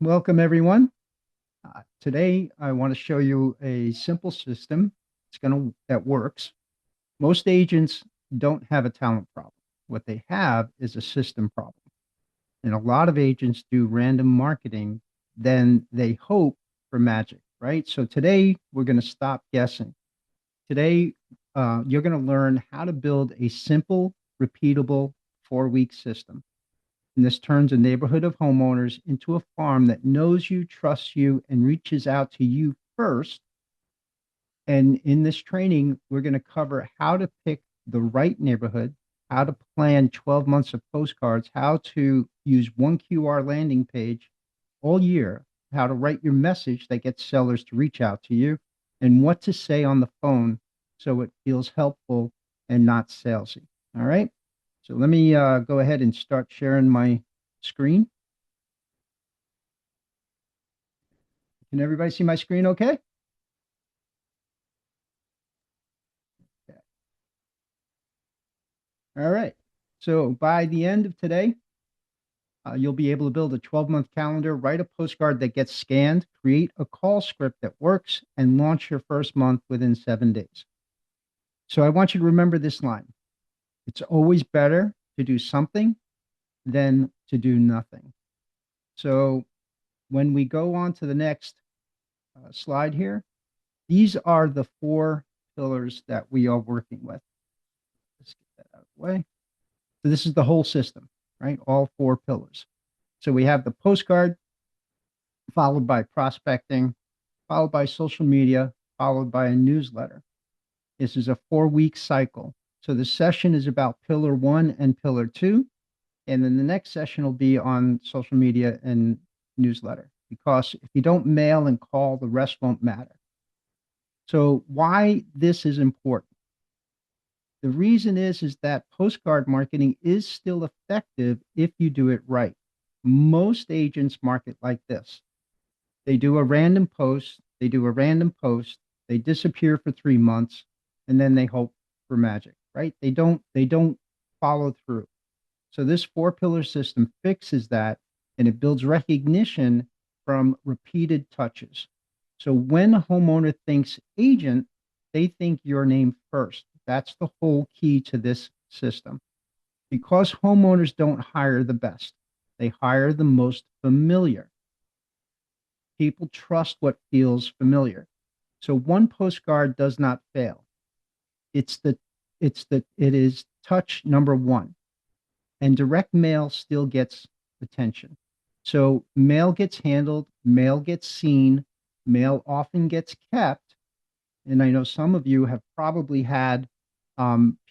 Welcome, everyone. Today, I want to show you a simple system. That works. Most agents don't have a talent problem. What they have is a system problem. And a lot of agents do random marketing, then they hope for magic, right? So today, we're going to stop guessing. Today, you're going to learn how to build a simple, repeatable 4-week system. And this turns a neighborhood of homeowners into a farm that knows you, trusts you, and reaches out to you first. And in this training, we're going to cover how to pick the right neighborhood, how to plan 12 months of postcards, how to use one QR landing page all year, how to write your message that gets sellers to reach out to you, and what to say on the phone so it feels helpful and not salesy. All right. So let me go ahead and start sharing my screen. Can everybody see my screen okay? Okay. All right. So by the end of today, you'll be able to build a 12-month calendar, write a postcard that gets scanned, create a call script that works, and launch your first month within 7 days. So I want you to remember this line. It's always better to do something than to do nothing. So when we go on to the next slide here, these are the 4 pillars that we are working with. Let's get that out of the way. So this is the whole system, right? All 4 pillars. So we have the postcard, followed by prospecting, followed by social media, followed by a newsletter. This is a 4-week cycle. So the session is about pillar 1 and pillar 2. And then the next session will be on social media and newsletter. Because if you don't mail and call, the rest won't matter. So why this is important? The reason is that postcard marketing is still effective if you do it right. Most agents market like this. They do a random post, they do a random post, they disappear for 3 months, and then they hope for magic, right? They don't follow through. So this 4-pillar system fixes that, and it builds recognition from repeated touches. So when a homeowner thinks agent, they think your name first. That's the whole key to this system. Because homeowners don't hire the best, they hire the most familiar. People trust what feels familiar. So one postcard does not fail. It's the it is touch number one. And direct mail still gets attention. So mail gets handled, mail gets seen, mail often gets kept. And I know some of you have probably had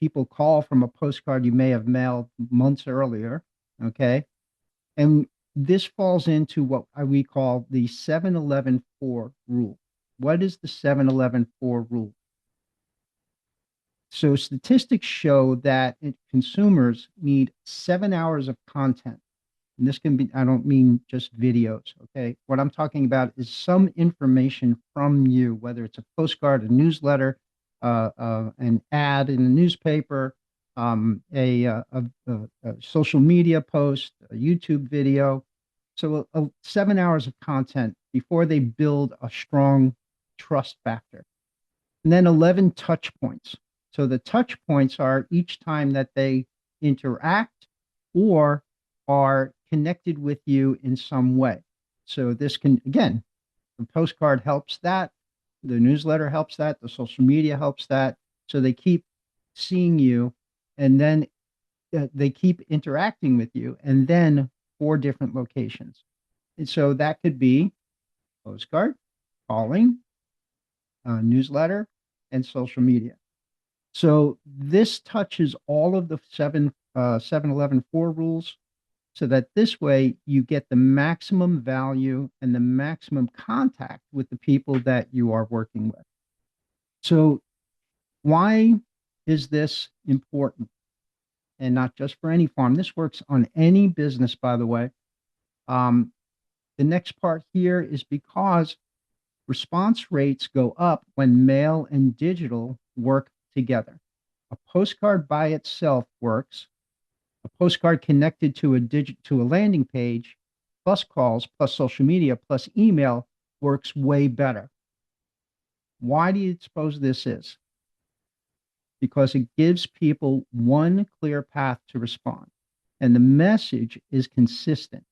people call from a postcard you may have mailed months earlier. Okay. And this falls into what we call the 7-11-4 rule. What is the 7-11-4 rule? So statistics show that consumers need 7 hours of content. And this can be, I don't mean just videos, okay? What I'm talking about is some information from you, whether it's a postcard, a newsletter, an ad in a newspaper, a social media post, a YouTube video. So 7 hours of content before they build a strong trust factor. And then 11 touch points. So the touch points are each time that they interact or are connected with you in some way. So this can, again, the postcard helps that, the newsletter helps that, the social media helps that. So they keep seeing you, and then they keep interacting with you, and then 4 different locations. And so that could be postcard, calling, newsletter, and social media. So this touches all of the 7-11-4 rules, so that this way you get the maximum value and the maximum contact with the people that you are working with. So why is this important? And not just for any farm. This works on any business, by the way. Um, the next part here is because response rates go up when mail and digital work together. A postcard by itself works. A postcard connected to a landing page plus calls, plus social media, plus email works way better. Why do you suppose this is? Because it gives people one clear path to respond. And the message is consistent.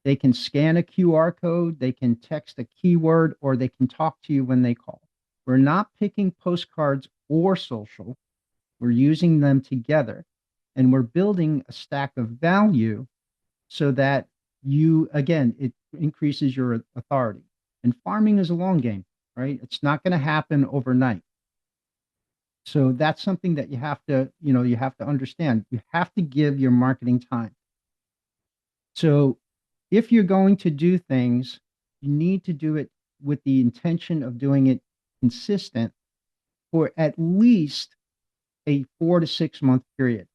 They can scan a QR code, they can text a keyword, or they can talk to you when they call. We're not picking postcards or social, we're using them together. And we're building a stack of value so that again, it increases your authority. And farming is a long game, right? It's not going to happen overnight. So that's something that you have to understand. You have to give your marketing time. So if you're going to do things, you need to do it with the intention of doing it consistent for at least a 4 to 6 month period,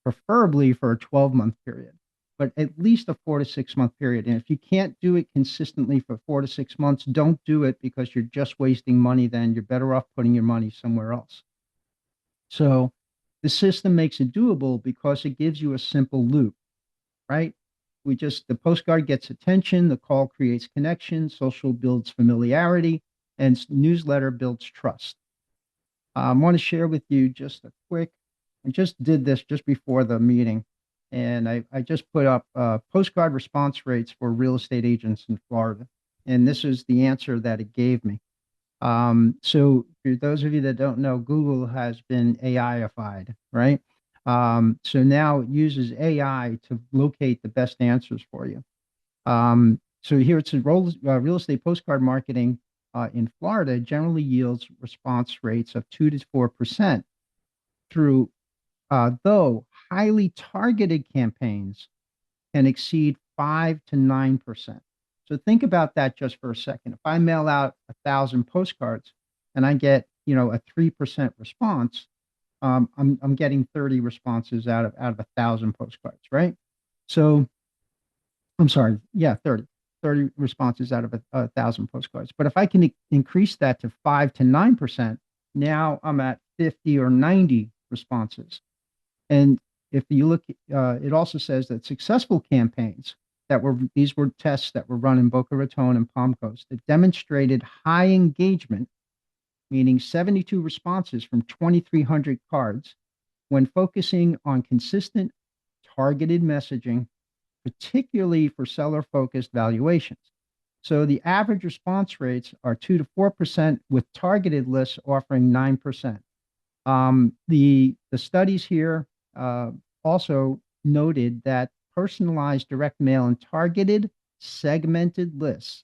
preferably for a 12-month period, but at least a 4 to 6 month period. And if you can't do it consistently for 4 to 6 months, don't do it because you're just wasting money. Then you're better off putting your money somewhere else. So the system makes it doable because it gives you a simple loop, right? The postcard gets attention, the call creates connection, social builds familiarity, and newsletter builds trust. I want to share with you just a quick, I just did this just before the meeting, and I just put up postcard response rates for real estate agents in Florida. And this is the answer that it gave me. So for those of you that don't know, Google has been AI-ified, right? So now it uses AI to locate the best answers for you. So here it says real estate postcard marketing in Florida generally yields response rates of 2 to 4% through, though highly targeted campaigns can exceed 5 to 9%. So think about that just for a second. If I mail out 1,000 postcards and I get, a 3% response, I'm getting 30 responses out of 1,000 postcards, right? So I'm sorry, yeah, 30 responses out of a 1,000 postcards. But if I can increase that to 5 to 9%, now I'm at 50 or 90 responses. And if you look, it also says that successful campaigns these were tests that were run in Boca Raton and Palm Coast that demonstrated high engagement, meaning 72 responses from 2,300 cards when focusing on consistent targeted messaging, particularly for seller focused valuations. So the average response rates are 2 to 4%, with targeted lists offering 9%. The studies here also noted that personalized direct mail and targeted segmented lists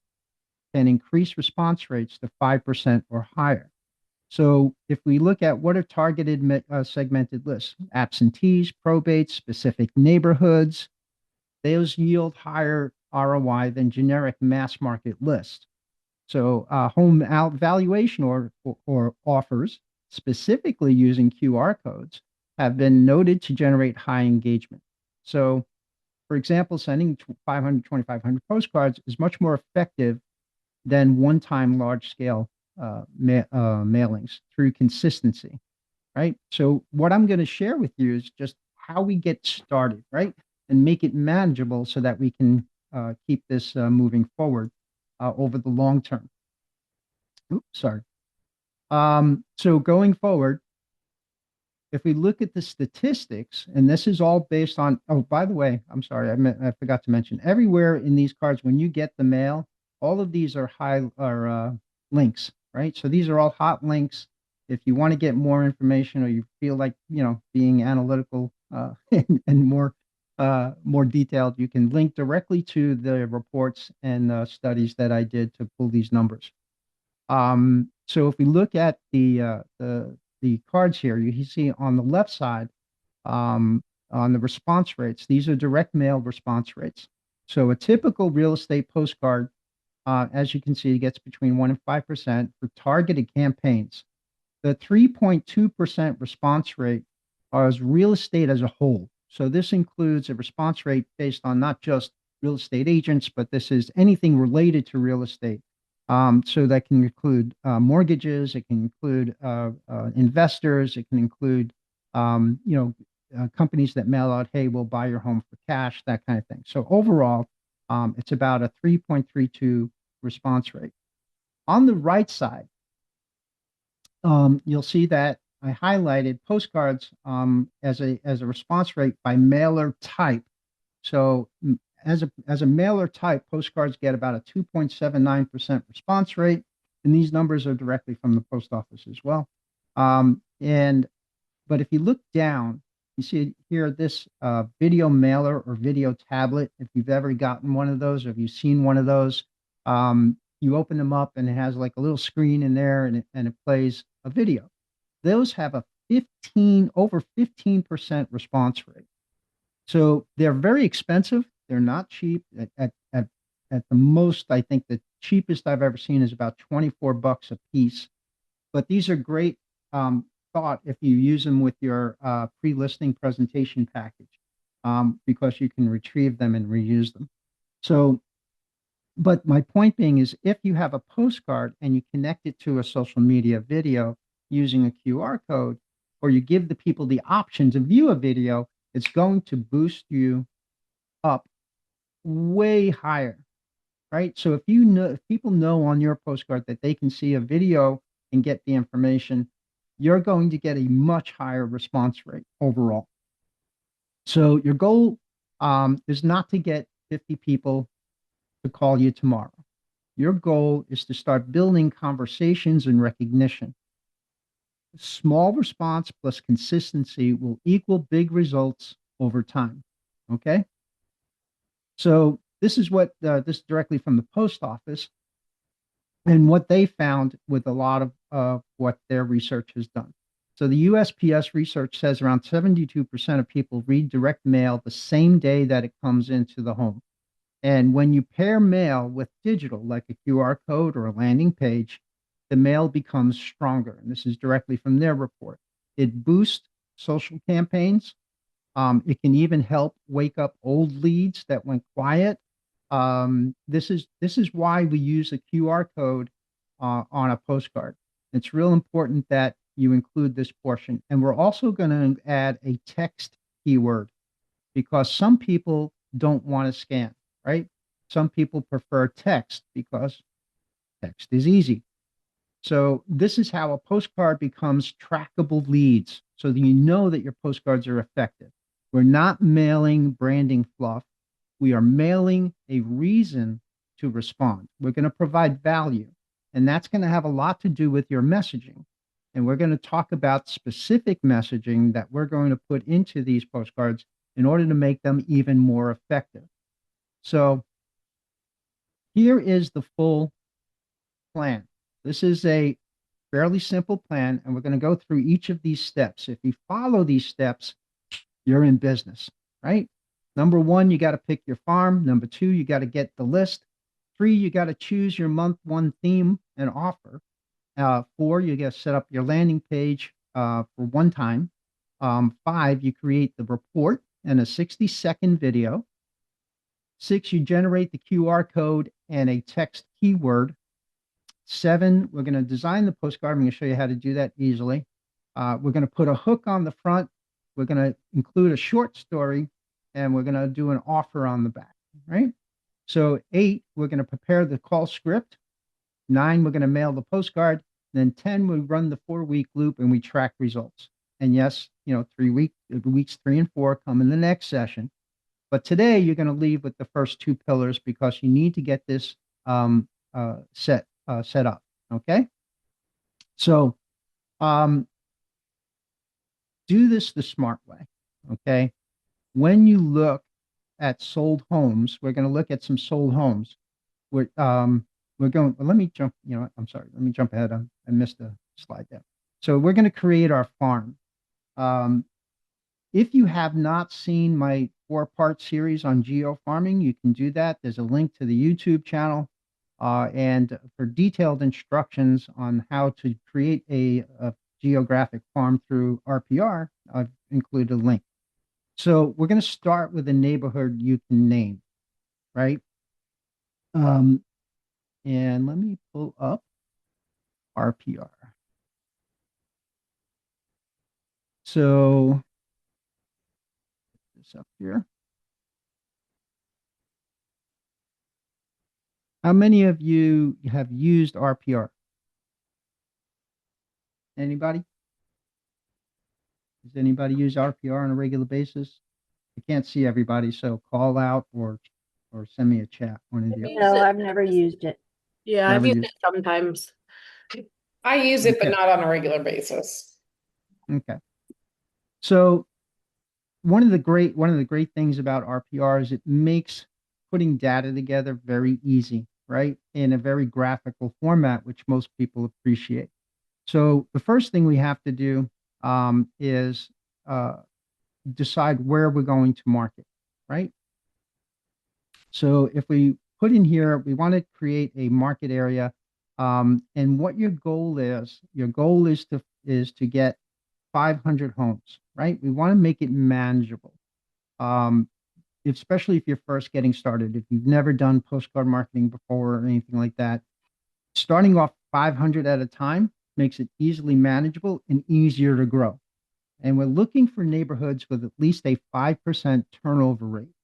can increase response rates to 5% or higher. So if we look at what are targeted segmented lists, absentees, probates, specific neighborhoods, those yield higher ROI than generic mass market lists. So home out valuation or offers, specifically using QR codes, have been noted to generate high engagement. So, for example, sending 500, 2,500 postcards is much more effective than one-time large-scale mailings through consistency, right? So what I'm going to share with you is just how we get started, right? And make it manageable so that we can keep this moving forward over the long term. Oops, sorry. So going forward, if we look at the statistics, and this is all based on, oh, by the way, I'm sorry, I forgot to mention, everywhere in these cards, when you get the mail, all of these are links, right? So these are all hot links. If you want to get more information or you feel like, being analytical and more detailed, you can link directly to the reports and studies that I did to pull these numbers. So if we look at the cards here, you see on the left side, on the response rates, these are direct mail response rates. So a typical real estate postcard, as you can see, gets between 1 and 5% for targeted campaigns. The 3.2% response rate is real estate as a whole. So this includes a response rate based on not just real estate agents, but this is anything related to real estate. So that can include mortgages, it can include investors, it can include companies that mail out, hey, we'll buy your home for cash, that kind of thing. So overall, it's about a 3.32 response rate. On the right side, you'll see that I highlighted postcards as a response rate by mailer type. So as a mailer type, postcards get about a 2.79% response rate, and these numbers are directly from the post office as well. And but if you look down, you see here this video mailer or video tablet. If you've ever gotten one of those, or if you've seen one of those, you open them up and it has like a little screen in there, and it plays a video. Those have a 15% response rate. So they're very expensive. They're not cheap. At the most, I think the cheapest I've ever seen is about 24 bucks a piece. But these are great thought if you use them with your pre-listing presentation package, because you can retrieve them and reuse them. So, but my point being is if you have a postcard and you connect it to a social media video using a QR code, or you give the people the option to view a video, it's going to boost you up way higher, right? So if people know on your postcard that they can see a video and get the information, you're going to get a much higher response rate overall. So your goal is not to get 50 people to call you tomorrow. Your goal is to start building conversations and recognition. Small response plus consistency will equal big results over time. Okay. So this is this is directly from the post office and what they found with a lot of what their research has done. So the USPS research says around 72% of people read direct mail the same day that it comes into the home. And when you pair mail with digital, like a QR code or a landing page, the mail becomes stronger. And this is directly from their report. It boosts social campaigns. It can even help wake up old leads that went quiet. This is why we use a QR code on a postcard. It's real important that you include this portion. And we're also going to add a text keyword because some people don't want to scan, right? Some people prefer text because text is easy. So this is how a postcard becomes trackable leads so that you know that your postcards are effective. We're not mailing branding fluff. We are mailing a reason to respond. We're going to provide value, and that's going to have a lot to do with your messaging. And we're going to talk about specific messaging that we're going to put into these postcards in order to make them even more effective. So here is the full plan. This is a fairly simple plan, and we're going to go through each of these steps. If you follow these steps, you're in business, right? Number one, you got to pick your farm. Number two, you got to get the list. Three, you got to choose your month one theme and offer. Four, you got to set up your landing page for one time. Five, you create the report and a 60-second video. Six, you generate the QR code and a text keyword. Seven, we're going to design the postcard. I'm going to show you how to do that easily. We're going to put a hook on the front. We're going to include a short story, and we're going to do an offer on the back, right? So 8, we're going to prepare the call script. 9, we're going to mail the postcard. Then 10, we run the 4-week loop and we track results. And yes, weeks 3 and 4 come in the next session. But today you're going to leave with the first 2 pillars because you need to get this set up. Okay. So do this the smart way. Okay. When you look at sold homes, we're going to look at some sold homes. We're going, well, let me jump, I'm sorry. Let me jump ahead. I missed a slide there. So we're going to create our farm. If you have not seen my 4-part series on geo farming, you can do that. There's a link to the YouTube channel. And for detailed instructions on how to create a geographic farm through RPR, I've included a link. So we're going to start with a neighborhood you can name, right? And let me pull up RPR. So this up here. How many of you have used RPR? Anybody? Does anybody use RPR on a regular basis? I can't see everybody, so call out or send me a chat. One of I've the other. used No, it. I've never used it. Yeah, I've Never used it used. sometimes. I use it, but Okay. not on a regular basis. Okay. So one of the great things about RPR is it makes putting data together very easy, right? In a very graphical format, which most people appreciate. So the first thing we have to do is uh, decide where we're going to market, right? So if we put in here, we want to create a market area, and what your goal is to get 500 homes, right? We want to make it manageable, um, especially if you're first getting started. If you've never done postcard marketing before or anything like that, starting off 500 at a time makes it easily manageable and easier to grow. And we're looking for neighborhoods with at least a 5% turnover rate.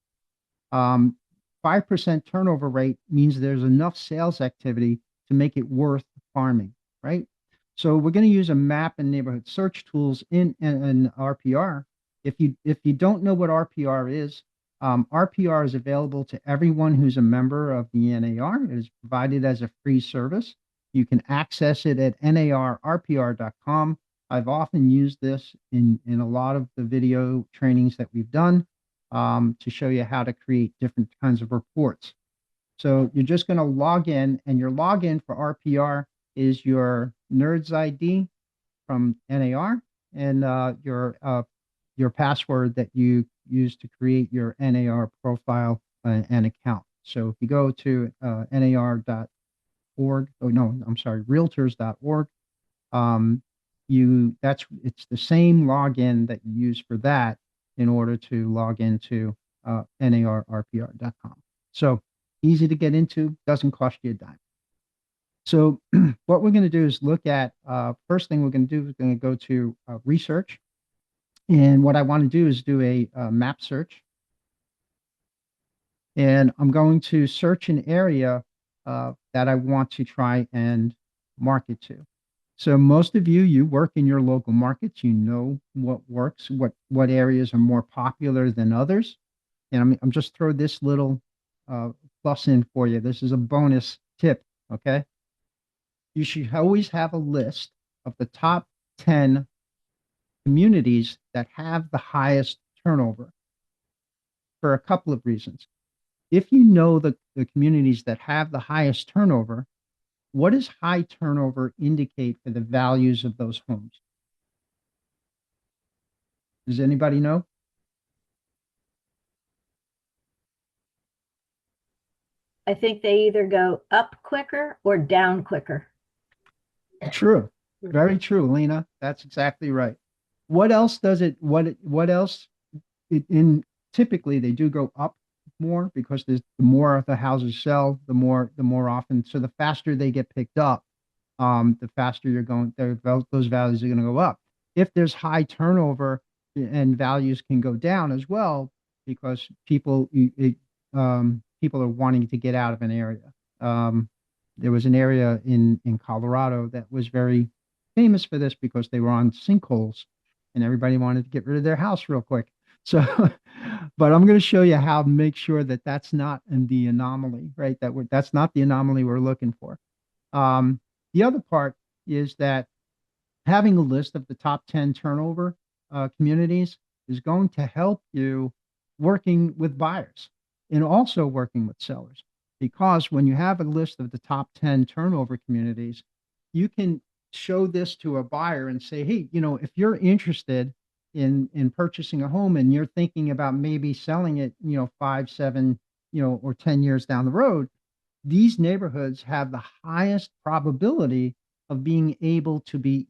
Um, 5% turnover rate means there's enough sales activity to make it worth farming, right? So we're going to use a map and neighborhood search tools in RPR. If you don't know what RPR is, RPR is available to everyone who's a member of the NAR. It is provided as a free service. You can access it at narrpr.com. I've often used this in a lot of the video trainings that we've done to show you how to create different kinds of reports. So you're just going to log in, and your login for RPR is your NERDS ID from NAR and your password that you use to create your NAR profile and account. So if you go to nar.org, oh no, I'm sorry, realtors.org, it's the same login that you use for that in order to log into narrpr.com. So easy to get into, doesn't cost you a dime. So what we're going to do is look at first thing we're going to do is going to go to research, and what I want to do is do a map search, and I'm going to search an area that I want to try and market to. So most of you work in your local markets. You know what works, what areas are more popular than others. And I'm just throw this little uh, plus in for you. This is a bonus tip. Okay, you should always have a list of the top 10 communities that have the highest turnover for a couple of reasons. If you know the communities that have the highest turnover, what does high turnover indicate for the values of those homes? Does anybody know? I think they either go up quicker or down quicker. True. Very true, Lena. That's exactly right. What else does it what else in typically they do go up more because the more the houses sell, the more often. So the faster they get picked up, the faster you're going, those values are going to go up. If there's high turnover and values can go down as well because people are wanting to get out of an area. There was an area in Colorado that was very famous for this because they were on sinkholes and everybody wanted to get rid of their house real quick. So, but I'm going to show you how to make sure that that's not in the anomaly, right? That's not the anomaly we're looking for. The other part is that having a list of the top 10 turnover communities is going to help you working with buyers and also working with sellers. Because when you have a list of the top 10 turnover communities, you can show this to a buyer and say, hey, if you're interested in purchasing a home and you're thinking about maybe selling it, 5, 7, or 10 years down the road, these neighborhoods have the highest probability of being able to be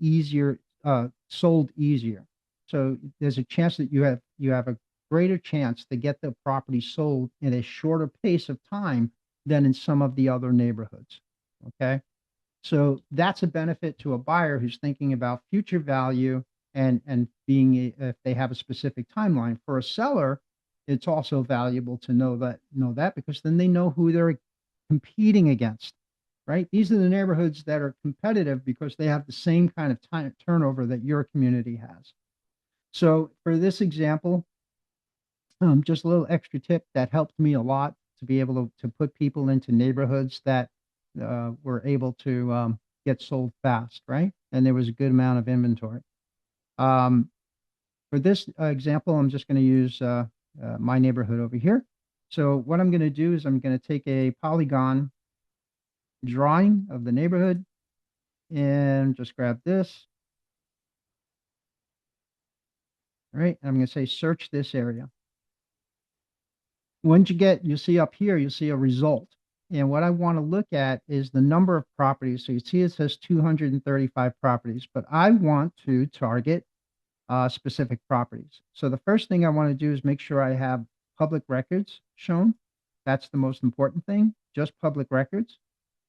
sold easier. So there's a chance that you have a greater chance to get the property sold in a shorter pace of time than in some of the other neighborhoods. Okay. So that's a benefit to a buyer who's thinking about future value and being if they have a specific timeline. For a seller, it's also valuable to know that because then they know who they're competing against, right? These are the neighborhoods that are competitive because they have the same kind of time turnover that your community has. So for this example, just a little extra tip that helped me a lot to be able to put people into neighborhoods that were able to get sold fast, right? And there was a good amount of inventory. Um, for this example, I'm just going to use my neighborhood over here. So what I'm going to do is I'm going to take a polygon drawing of the neighborhood and just grab this, right? I'm going to say search this area. Once you'll see up here, you'll see a result. And what I want to look at is the number of properties. So you see it says 235 properties, but I want to target specific properties. So the first thing I want to do is make sure I have public records shown. That's the most important thing, just public records.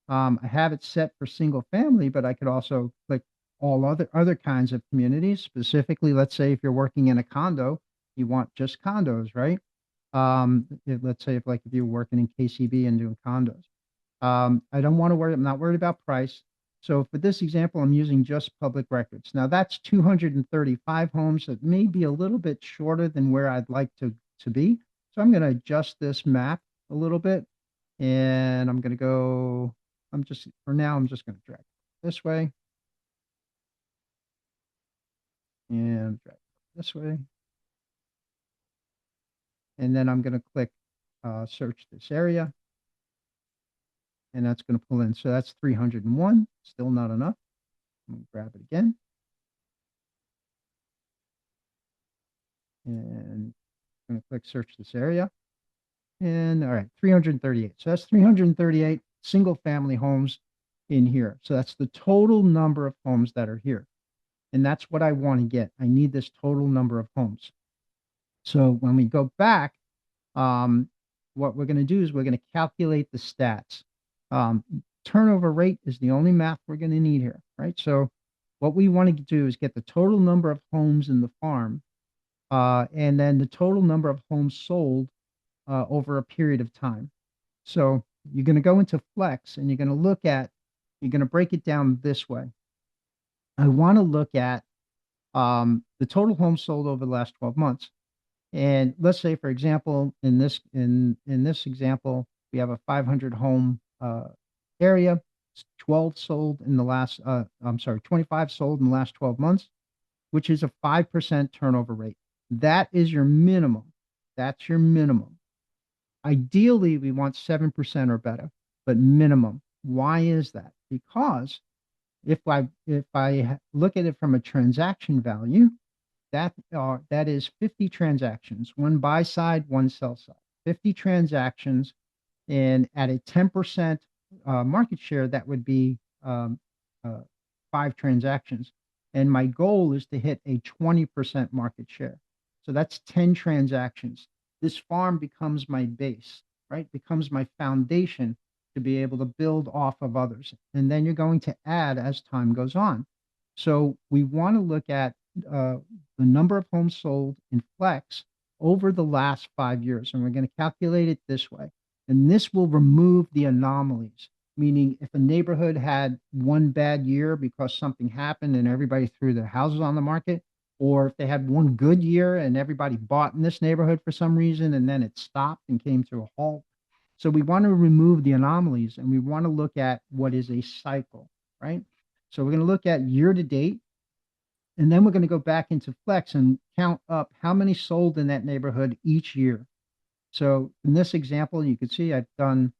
I have it set for single family, but I could also click all other kinds of communities. Specifically, let's say if you're working in a condo, you want just condos, right? Let's say if you're working in KCB and doing condos. I don't want to worry. I'm not worried about price. So for this example, I'm using just public records. Now that's 235 homes. That may be a little bit shorter than where I'd like to be. So I'm going to adjust this map a little bit, and I'm going to go. For now, I'm just going to drag it this way and drag it this way, and then I'm going to click search this area, and that's going to pull in. So that's 301. Still not enough. I'm going to grab it again. And I'm going to click search this area. And all right, 338. So that's 338 single family homes in here. So that's the total number of homes that are here. And that's what I want to get. I need this total number of homes. So when we go back, what we're going to do is we're going to calculate the stats. Turnover rate is the only math we're going to need here, right? So what we want to do is get the total number of homes in the farm, and then the total number of homes sold over a period of time. So you're going to go into Flex and you're going to break it down this way. I want to look at the total homes sold over the last 12 months. And let's say, for example, in this example, we have a 500 home area. 12 sold in the last, 25 sold in the last 12 months, which is a 5% turnover rate. That is your minimum. That's your minimum. Ideally, we want 7% or better, but minimum. Why is that? Because if I look at it from a transaction value, that is 50 transactions, one buy side, one sell side. 50 transactions, and at a 10% market share, that would be uh, 5 transactions. And my goal is to hit a 20% market share. So that's 10 transactions. This farm becomes my base, right? Becomes my foundation to be able to build off of others. And then you're going to add as time goes on. So we want to look at the number of homes sold in Flex over the last 5 years. And we're going to calculate it this way. And this will remove the anomalies, meaning if a neighborhood had one bad year because something happened and everybody threw their houses on the market, or if they had one good year and everybody bought in this neighborhood for some reason and then it stopped and came to a halt. So we want to remove the anomalies and we want to look at what is a cycle, right? So we're going to look at year to date, and then we're going to go back into Flex and count up how many sold in that neighborhood each year. So in this example, you can see I've done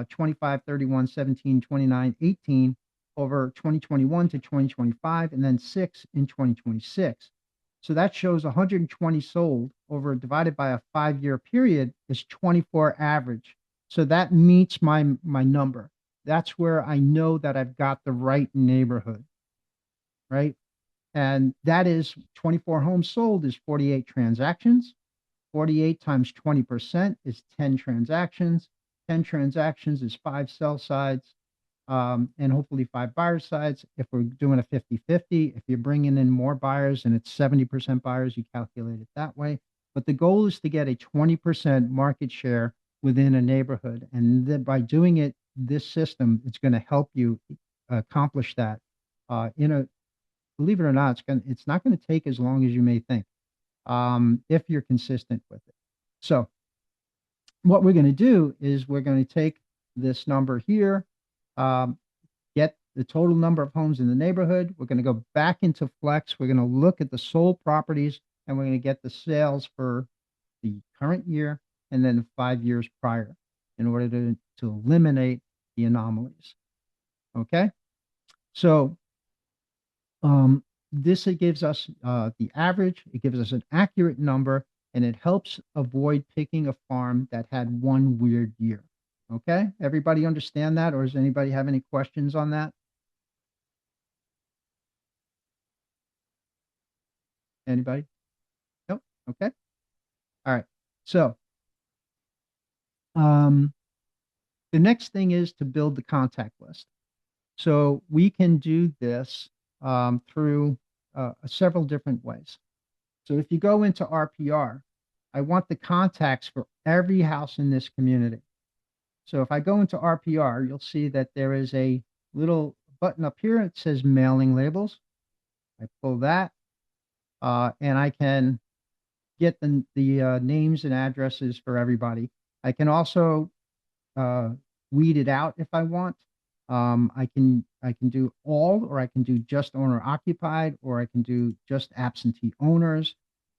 25, 31, 17, 29, 18 over 2021 to 2025, and then 6 in 2026. So that shows 120 sold over divided by a 5-year period is 24 average. So that meets my number. That's where I know that I've got the right neighborhood, right? And that is 24 homes sold is 48 transactions. 48 times 20% is 10 transactions. 10 transactions is 5 sell sides, and hopefully 5 buyer sides. If we're doing a 50-50, if you're bringing in more buyers and it's 70% buyers, you calculate it that way. but the goal is to get a 20% market share within a neighborhood. And then by doing it, this system, it's going to help you accomplish that. In a Believe it or not, it's not going to take as long as you may think, if you're consistent with it. So what we're going to do is we're going to take this number here, um, get the total number of homes in the neighborhood. We're going to go back into Flex. We're going to look at the sold properties, and we're going to get the sales for the current year and then 5 years prior in order to eliminate the anomalies. Okay. So this it gives us the average, it gives us an accurate number, and it helps avoid picking a farm that had one weird year. Okay, everybody understand that, or does anybody have any questions on that? Anybody? Nope. Okay. All right. So um, the next thing is to build the contact list. So we can do this through several different ways. So if you go into RPR, I want the contacts for every house in this community. So if I go into RPR, you'll see that there is a little button up here. It says mailing labels. I pull that, and I can get the names and addresses for everybody. I can also uh, weed it out if I want. I can do all, or I can do just owner occupied, or I can do just absentee owners.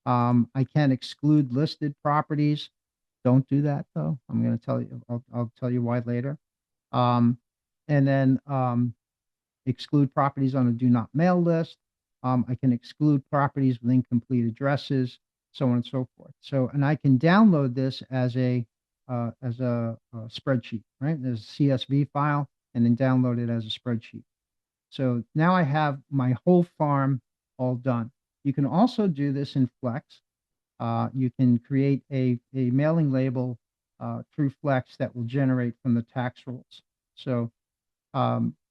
I can exclude listed properties. Don't do that though. I'm going to tell you. I'll tell you why later. Um, and then exclude properties on a do not mail list. I can exclude properties with incomplete addresses, so on and so forth. So, and I can download this as a spreadsheet, right? As a CSV file, and then download it as a spreadsheet. So now I have my whole farm all done. You can also do this in Flex. You can create a mailing label through Flex that will generate from the tax rolls. So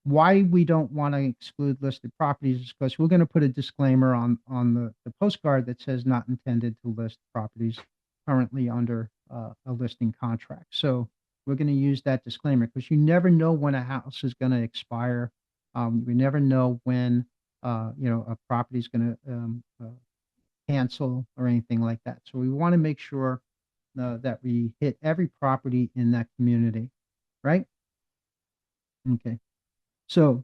why we don't want to exclude listed properties is because we're going to put a disclaimer on the postcard that says not intended to list properties currently under a listing contract. So we're going to use that disclaimer because you never know when a house is going to expire. We never know when a property is going to cancel or anything like that. So we want to make sure that we hit every property in that community, right? Okay. So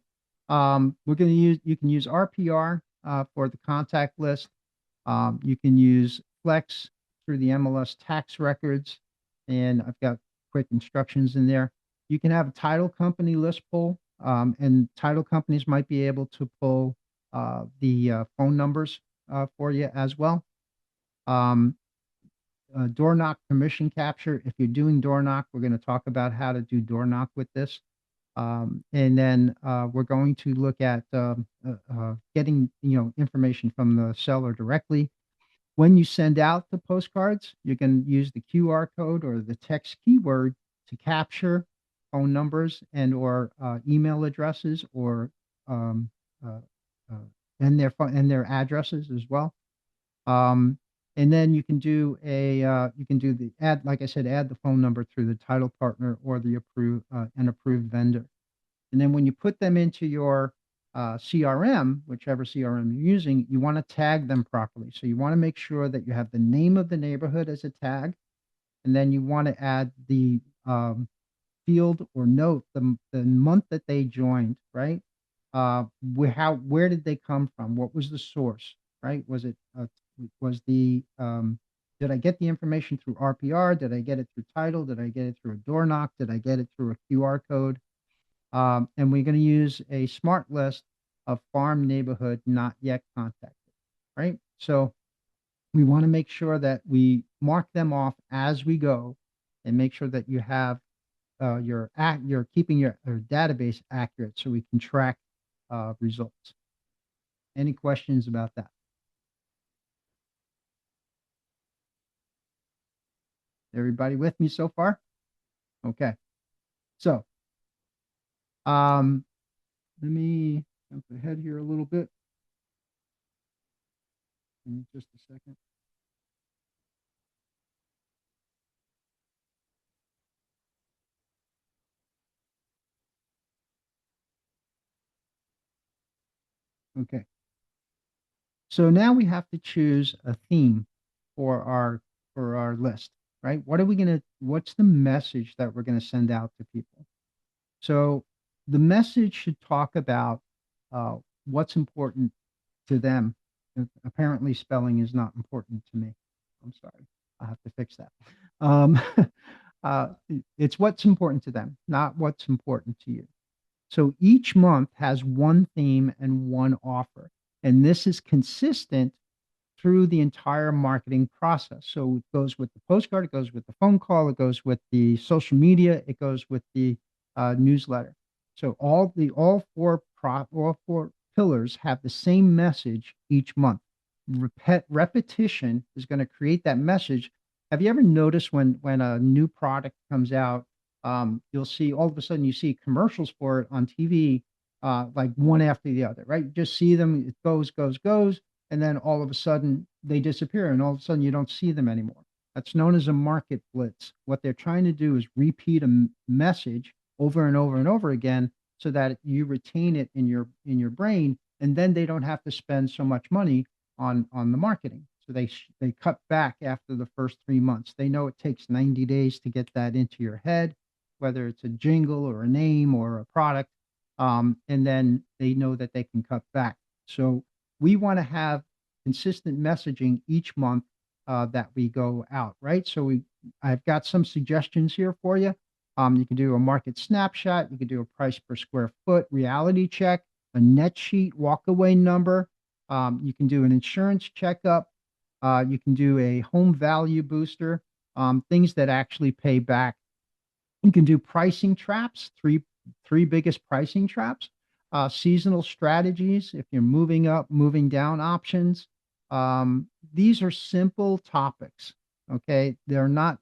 we're going to you can use RPR for the contact list. You can use Flex through the MLS tax records, and I've got quick instructions in there. You can have a title company list pull, and title companies might be able to pull the phone numbers for you as well. Um, Door knock permission capture. If you're doing door knock, we're going to talk about how to do door knock with this. And then we're going to look at getting information from the seller directly. When you send out the postcards, you can use the QR code or the text keyword to capture phone numbers and or email addresses or um, uh, uh, and their addresses as well. Um, and then you can do the add, like I said, add the phone number through the title partner or the approved vendor. And then when you put them into your CRM, whichever CRM you're using, you want to tag them properly. So you want to make sure that you have the name of the neighborhood as a tag, and then you want to add the field or note the month that they joined, right? Where did they come from? What was the source, right? Was the did I get the information through RPR? Did I get it through title? Did I get it through a door knock? Did I get it through a QR code? And we're going to use a smart list of farm neighborhood not yet contacted, right? So we want to make sure that we mark them off as we go and make sure that you have you're keeping your database accurate so we can track results. Any questions about that? Everybody with me so far? Okay. So um, let me jump ahead here a little bit. In just a second. Okay. So now we have to choose a theme for our list, right? What's the message that we're gonna send out to people? So the message should talk about what's important to them. Apparently, spelling is not important to me. I'm sorry. I'll have to fix that. Um, it's what's important to them, not what's important to you. So each month has one theme and one offer. And this is consistent through the entire marketing process. So it goes with the postcard, it goes with the phone call, it goes with the social media, it goes with the newsletter. So all four pillars have the same message each month. Repetition is going to create that message. Have you ever noticed when a new product comes out, you'll see all of a sudden you see commercials for it on TV, like one after the other, right? You just see them, it goes, and then all of a sudden they disappear, and all of a sudden you don't see them anymore. That's known as a market blitz. What they're trying to do is repeat a message over and over and over again so that you retain it in your brain, and then they don't have to spend so much money on the marketing. So they cut back after the first 3 months. They know it takes 90 days to get that into your head, whether it's a jingle or a name or a product, and then they know that they can cut back. So we want to have consistent messaging each month that we go out, right? I've got some suggestions here for you. You can do a market snapshot. You can do a price per square foot reality check, a net sheet walkaway number. You can do an insurance checkup. You can do a home value booster, things that actually pay back. You can do pricing traps, three biggest pricing traps, seasonal strategies, if you're moving up, moving down options. These are simple topics. Okay. They're not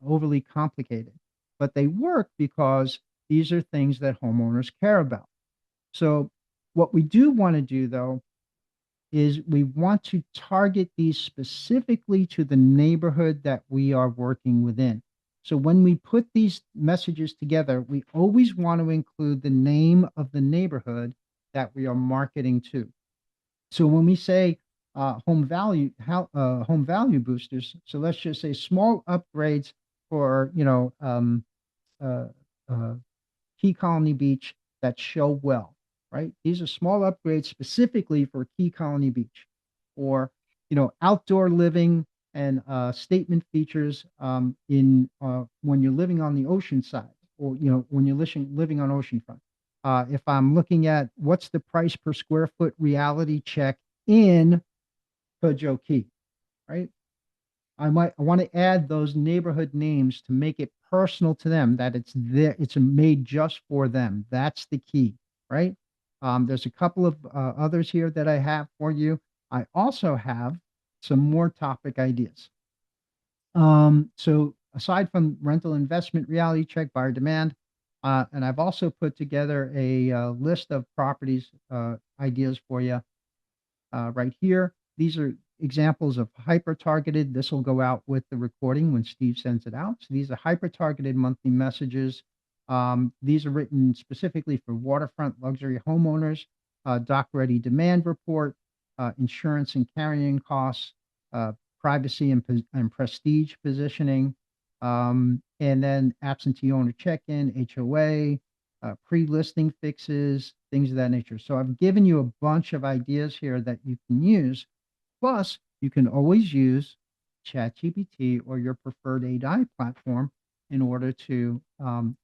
overly complicated, but they work because these are things that homeowners care about. So what we do want to do though is we want to target these specifically to the neighborhood that we are working within. So when we put these messages together, we always want to include the name of the neighborhood that we are marketing to. So when we say home value boosters, so let's just say small upgrades for uh, uh, Key Colony Beach that show well, right? These are small upgrades specifically for Key Colony Beach, or outdoor living and statement features in when you're living on the ocean side, or when you're living on oceanfront. If I'm looking at what's the price per square foot reality check in Kojo Key, right? I want to add those neighborhood names to make it personal to them, that it's there, it's made just for them. That's the key, right? There's a couple of others here that I have for you. I also have some more topic ideas. So aside from rental investment, reality check, buyer demand, and I've also put together a list of properties ideas for you right here. These are examples of hyper targeted. This will go out with the recording when Steve sends it out. So these are hyper targeted monthly messages. These are written specifically for waterfront luxury homeowners, dock ready demand report, insurance and carrying costs, uh, privacy and prestige positioning, and then absentee owner check in, HOA, pre listing fixes, things of that nature. So I've given you a bunch of ideas here that you can use. Plus, you can always use ChatGPT or your preferred AI platform in order to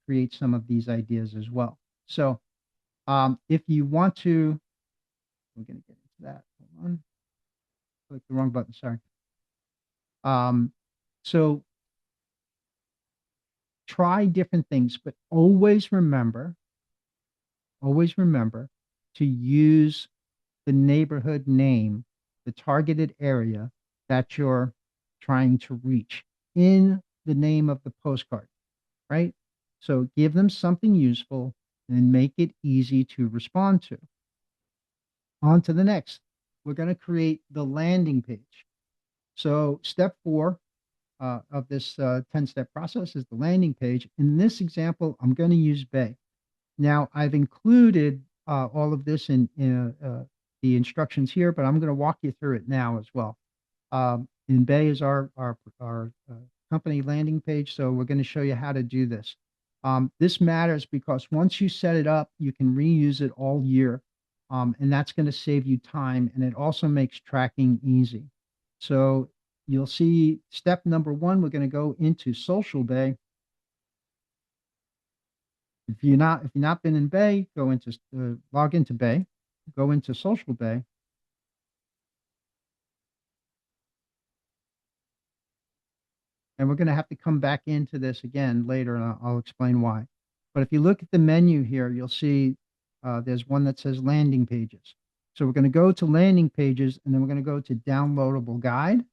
create some of these ideas as well. So, if you want to, we're going to get into that. Hold on, click the wrong button. Sorry. Um, so, try different things, but always remember to use the neighborhood name, the targeted area that you're trying to reach in the name of the postcard, right? So give them something useful and make it easy to respond to. On to the next. We're going to create the landing page. So step 4 of this 10-step process is the landing page. In this example, I'm going to use Bay. Now, I've included all of this in the instructions here, but I'm going to walk you through it now as well. In Bay is our company landing page, so we're going to show you how to do this. This matters because once you set it up, you can reuse it all year, and that's going to save you time, and it also makes tracking easy. So you'll see step number one, we're going to go into Social Bay. If you're not been in Bay, go into log into Bay, go into Social Bay. And we're going to have to come back into this again later, and I'll explain why. But if you look at the menu here, you'll see there's one that says landing pages. So we're going to go to landing pages, and then we're going to go to downloadable guide.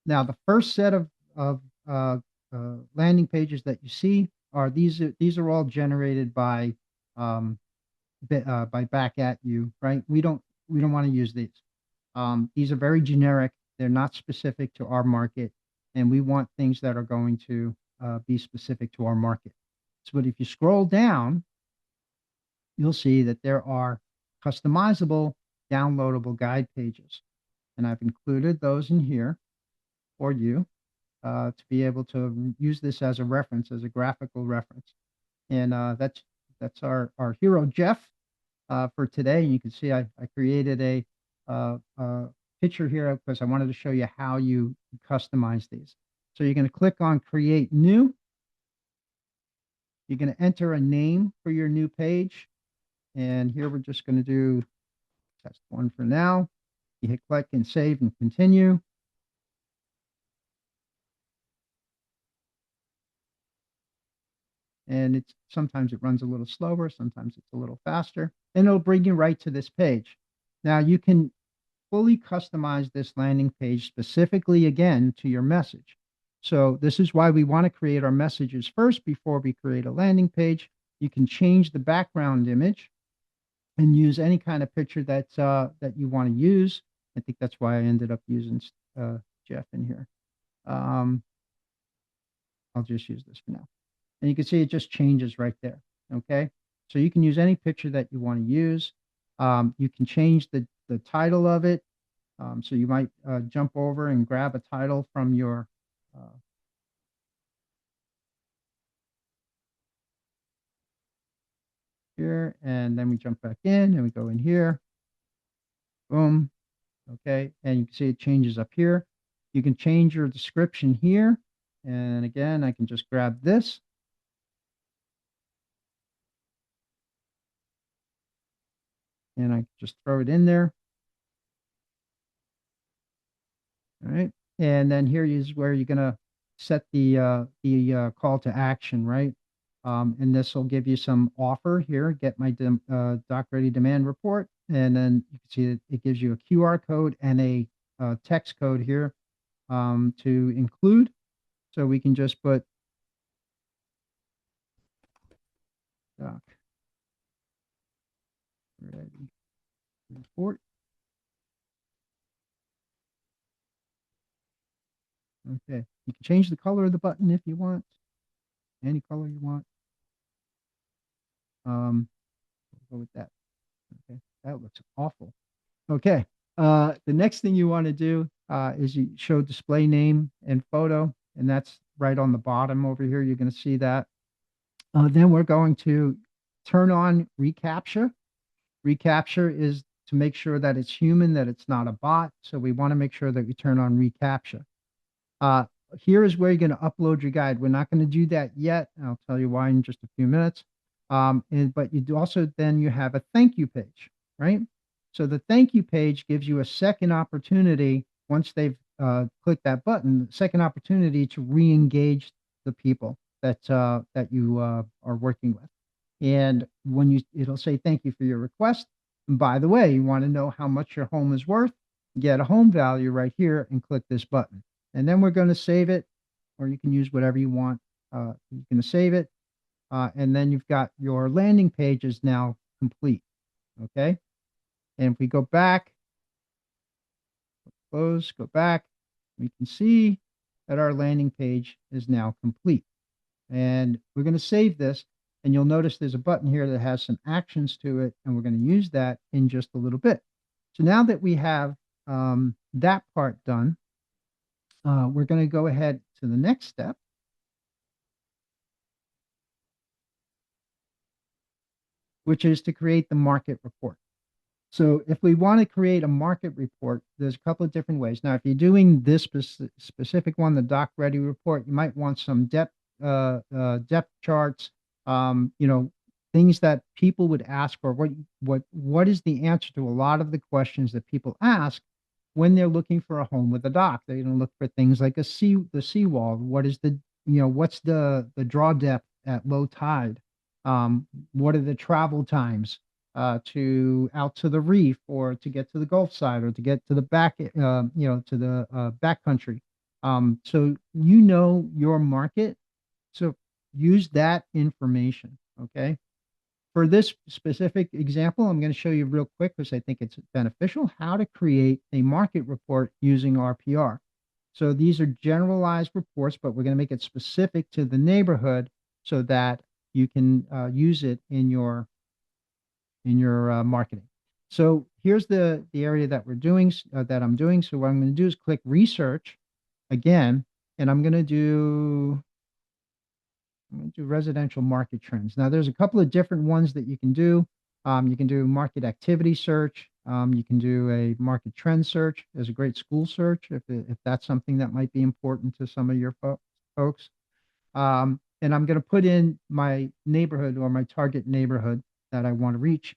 Now, the first set of landing pages that you see are these are all generated by Back At You, right? We don't want to use these. These are very generic. They're not specific to our market, and we want things that are going to be specific to our market. So, but if you scroll down, you'll see that there are customizable, downloadable guide pages, and I've included those in here for you to be able to use this as a reference, as a graphical reference. And that's our hero Jeff for today. And you can see I created a picture here because I wanted to show you how you customize these. So you're going to click on Create New. You're going to enter a name for your new page. And here we're just going to do test one for now. You hit click and save and continue. And it's sometimes it runs a little slower, sometimes it's a little faster, and it'll bring you right to this page. Now you can fully customize this landing page specifically again to your message. So this is why we want to create our messages first before we create a landing page. You can change the background image and use any kind of picture that you want to use. I think that's why I ended up using Jeff in here. I'll just use this for now. And you can see it just changes right there. Okay. So you can use any picture that you want to use. You can change the title of it. So you might jump over and grab a title from your here, and then we jump back in and we go in here. Boom. Okay. And you can see it changes up here. You can change your description here. And again, I can just grab this. And I just throw it in there. All right. And then here is where you're going to set the call to action, right? And this will give you some offer here. Get my doc ready demand report. And then you can see it gives you a QR code and a text code here to include. So we can just put doc ready report. Okay. You can change the color of the button if you want. Any color you want. We'll go with that. Okay. That looks awful. Okay. The next thing you want to do is you show display name and photo, and that's right on the bottom over here. You're going to see that. Then we're going to turn on reCAPTCHA. reCAPTCHA is to make sure that it's human, that it's not a bot. So we want to make sure that we turn on reCAPTCHA. Here is where you're going to upload your guide. We're not going to do that yet. I'll tell you why in just a few minutes. But you do also then you have a thank you page, right? So the thank you page gives you a second opportunity once they've clicked that button, second opportunity to re-engage the people that you are working with. And when it'll say thank you for your request. And by the way, you want to know how much your home is worth, get a home value right here and click this button. And then we're going to save it, or you can use whatever you want. You're going to save it. And then you've got your landing page is now complete. Okay. And if we go back, close, go back, we can see that our landing page is now complete. And we're going to save this. And you'll notice there's a button here that has some actions to it, and we're going to use that in just a little bit. So now that we have that part done, we're going to go ahead to the next step, which is to create the market report. So if we want to create a market report, there's a couple of different ways. Now, if you're doing this specific one, the doc ready report, you might want some depth charts, things that people would ask, or what is the answer to a lot of the questions that people ask when they're looking for a home with a dock. They're going to look for things like the seawall. What is what's the draw depth at low tide? What are the travel times to out to the reef, or to get to the Gulf side, or to get to the back, to the back country. So your market. So use that information. Okay. For this specific example, I'm going to show you real quick because I think it's beneficial how to create a market report using RPR. So these are generalized reports, but we're going to make it specific to the neighborhood so that you can use it in your marketing. So here's the area that we're doing, that I'm doing. So what I'm going to do is click research again, and I'm going to do residential market trends. Now there's a couple of different ones that you can do. You can do market activity search. You can do a market trend search. There's a great school search if that's something that might be important to some of your folks. And I'm going to put in my neighborhood or my target neighborhood that I want to reach.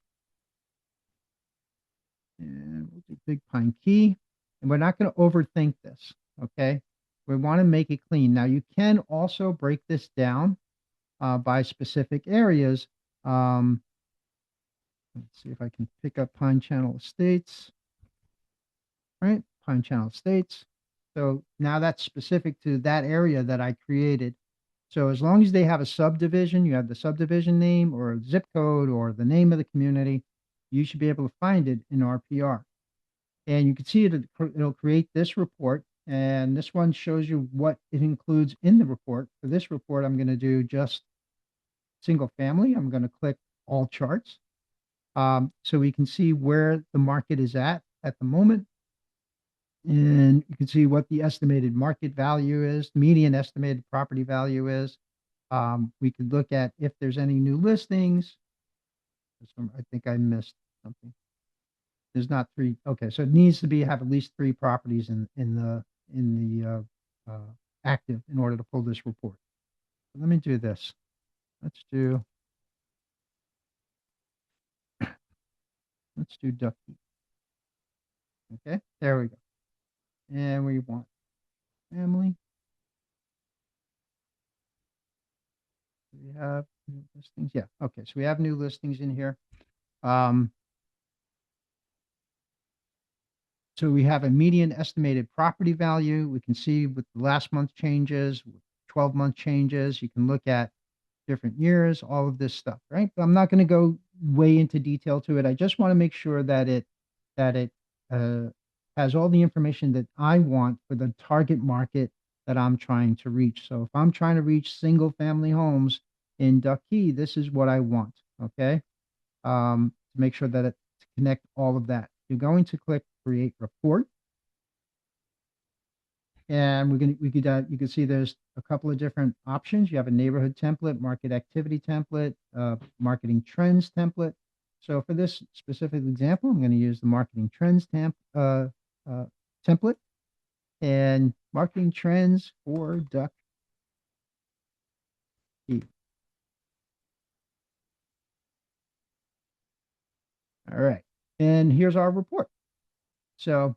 And we'll do Big Pine Key. And we're not going to overthink this, okay? We want to make it clean. Now, you can also break this down by specific areas. Let's see if I can pick up Pine Channel Estates. Right, Pine Channel Estates. So now that's specific to that area that I created. So as long as they have a subdivision, you have the subdivision name or a zip code or the name of the community, you should be able to find it in RPR. And you can see it'll create this report. And this one shows you what it includes in the report. For this report, I'm going to do just single family. I'm going to click all charts. So we can see where the market is at the moment. And you can see what the estimated market value is, median estimated property value is. We could look at if there's any new listings. I think I missed something. There's not three. Okay, so it needs to have at least 3 properties in the active in order to pull this report. Let me do this. Let's do Ducky. Okay, there we go. And we want family. We have new listings. Yeah. Okay. So we have new listings in here. So we have a median estimated property value. We can see with the last month changes, 12-month changes. You can look at different years, all of this stuff, right? But I'm not going to go way into detail to it. I just want to make sure that it has all the information that I want for the target market that I'm trying to reach. So if I'm trying to reach single family homes in Duck Key, this is what I want. Okay. To make sure that to connect all of that. You're going to click create report. And you can see there's a couple of different options. You have a neighborhood template, market activity template, marketing trends template. So for this specific example, I'm going to use the marketing trends template, and marketing trends for Duck Key. All right. And here's our report. So,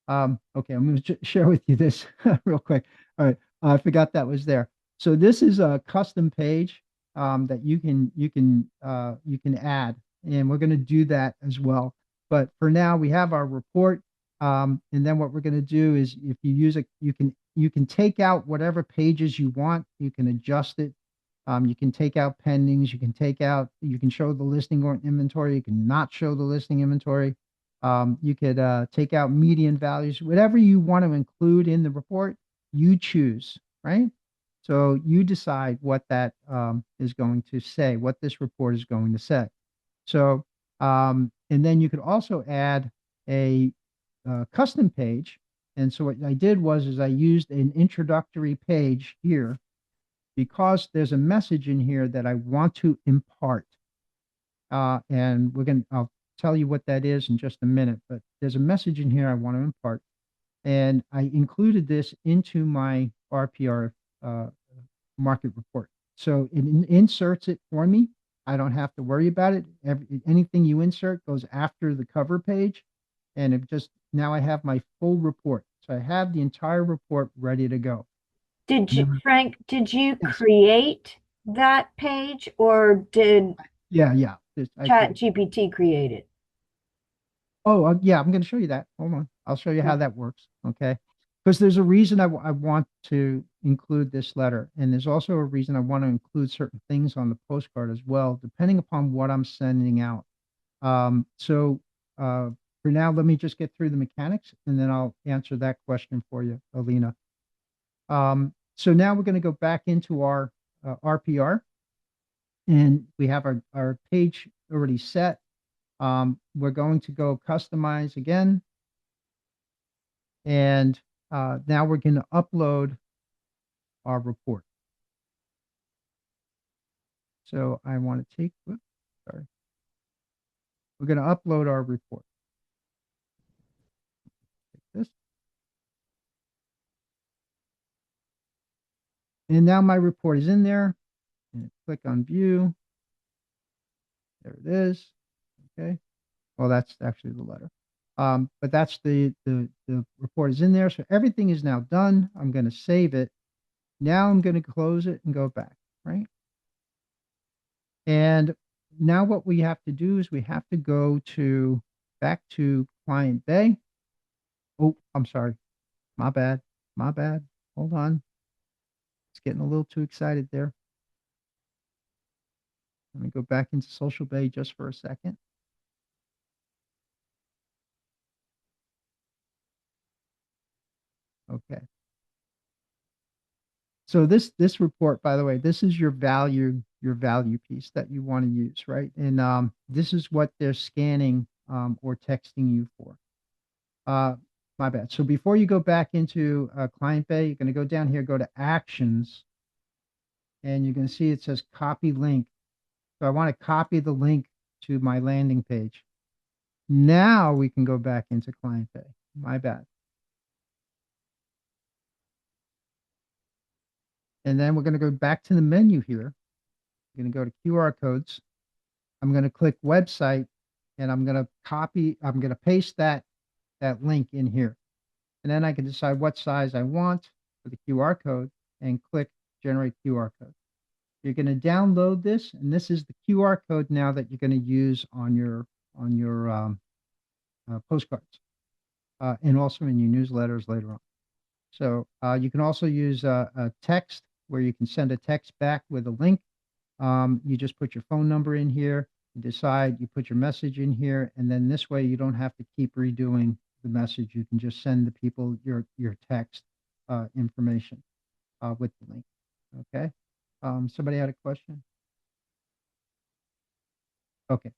okay, I'm going to share with you this real quick. All right. I forgot that was there. So this is a custom page that you can add, and we're going to do that as well. But for now, we have our report. And then what we're going to do is, if you use it, you can take out whatever pages you want. You can adjust it. You can take out pendings. You can show the listing or inventory. You can not show the listing inventory. You could take out median values, whatever you want to include in the report, you choose, right? So you decide what that is going to say, what this report is going to say. So, and then you could also add a custom page. And so what I did was is I used an introductory page here because there's a message in here that I want to impart. And I'll tell you what that is in just a minute, but there's a message in here I want to impart. And I included this into my RPR uh, market report. So it inserts it for me. I don't have to worry about it. Anything you insert goes after the cover page. And it just now I have my full report. So I have the entire report ready to go. Did And you, then, Frank, did you yes, create that page or did yeah, yeah. I Chat created. GPT create it? Oh, yeah, I'm going to show you that. Hold on. I'll show you how Oh, that works. Okay. Because there's a reason I want to include this letter. And there's also a reason I want to include certain things on the postcard as well, depending upon what I'm sending out. So for now, let me just get through the mechanics and then I'll answer that question for you, Alina. So now we're going to go back into our RPR and we have our page already set. We're going to go customize again. And now we're going to upload our report. So I want to take, whoops, sorry. We're going to upload our report. Take this. And now my report is in there. And click on view. There it is. Okay. Well, that's actually the letter. But that's the report is in there. So everything is now done. I'm going to save it. Now I'm going to close it and go back, right? And now what we have to do is we have to go to back to client bay. Oh, I'm sorry. My bad. My bad. Hold on. It's getting a little too excited there. Let me go back into social bay just for a second. Okay. So this report, by the way, this is your value piece that you want to use, right? And this is what they're scanning or texting you for. Uh, my bad. So before you go back into Client Bay, you're going to go down here, go to Actions, and you're going to see it says Copy Link. So I want to copy the link to my landing page. Now we can go back into Client Bay. My bad. And then we're going to go back to the menu here. I'm going to go to QR codes. I'm going to click website and I'm going to paste that link in here. And then I can decide what size I want for the QR code and click generate QR code. You're going to download this, and this is the QR code now that you're going to use on your postcards and also in your newsletters later on. So you can also use a text where you can send a text back with a link. You just put your phone number in here, you put your message in here, and then this way you don't have to keep redoing the message. You can just send the people your text information with the link. Okay. Somebody had a question? Okay.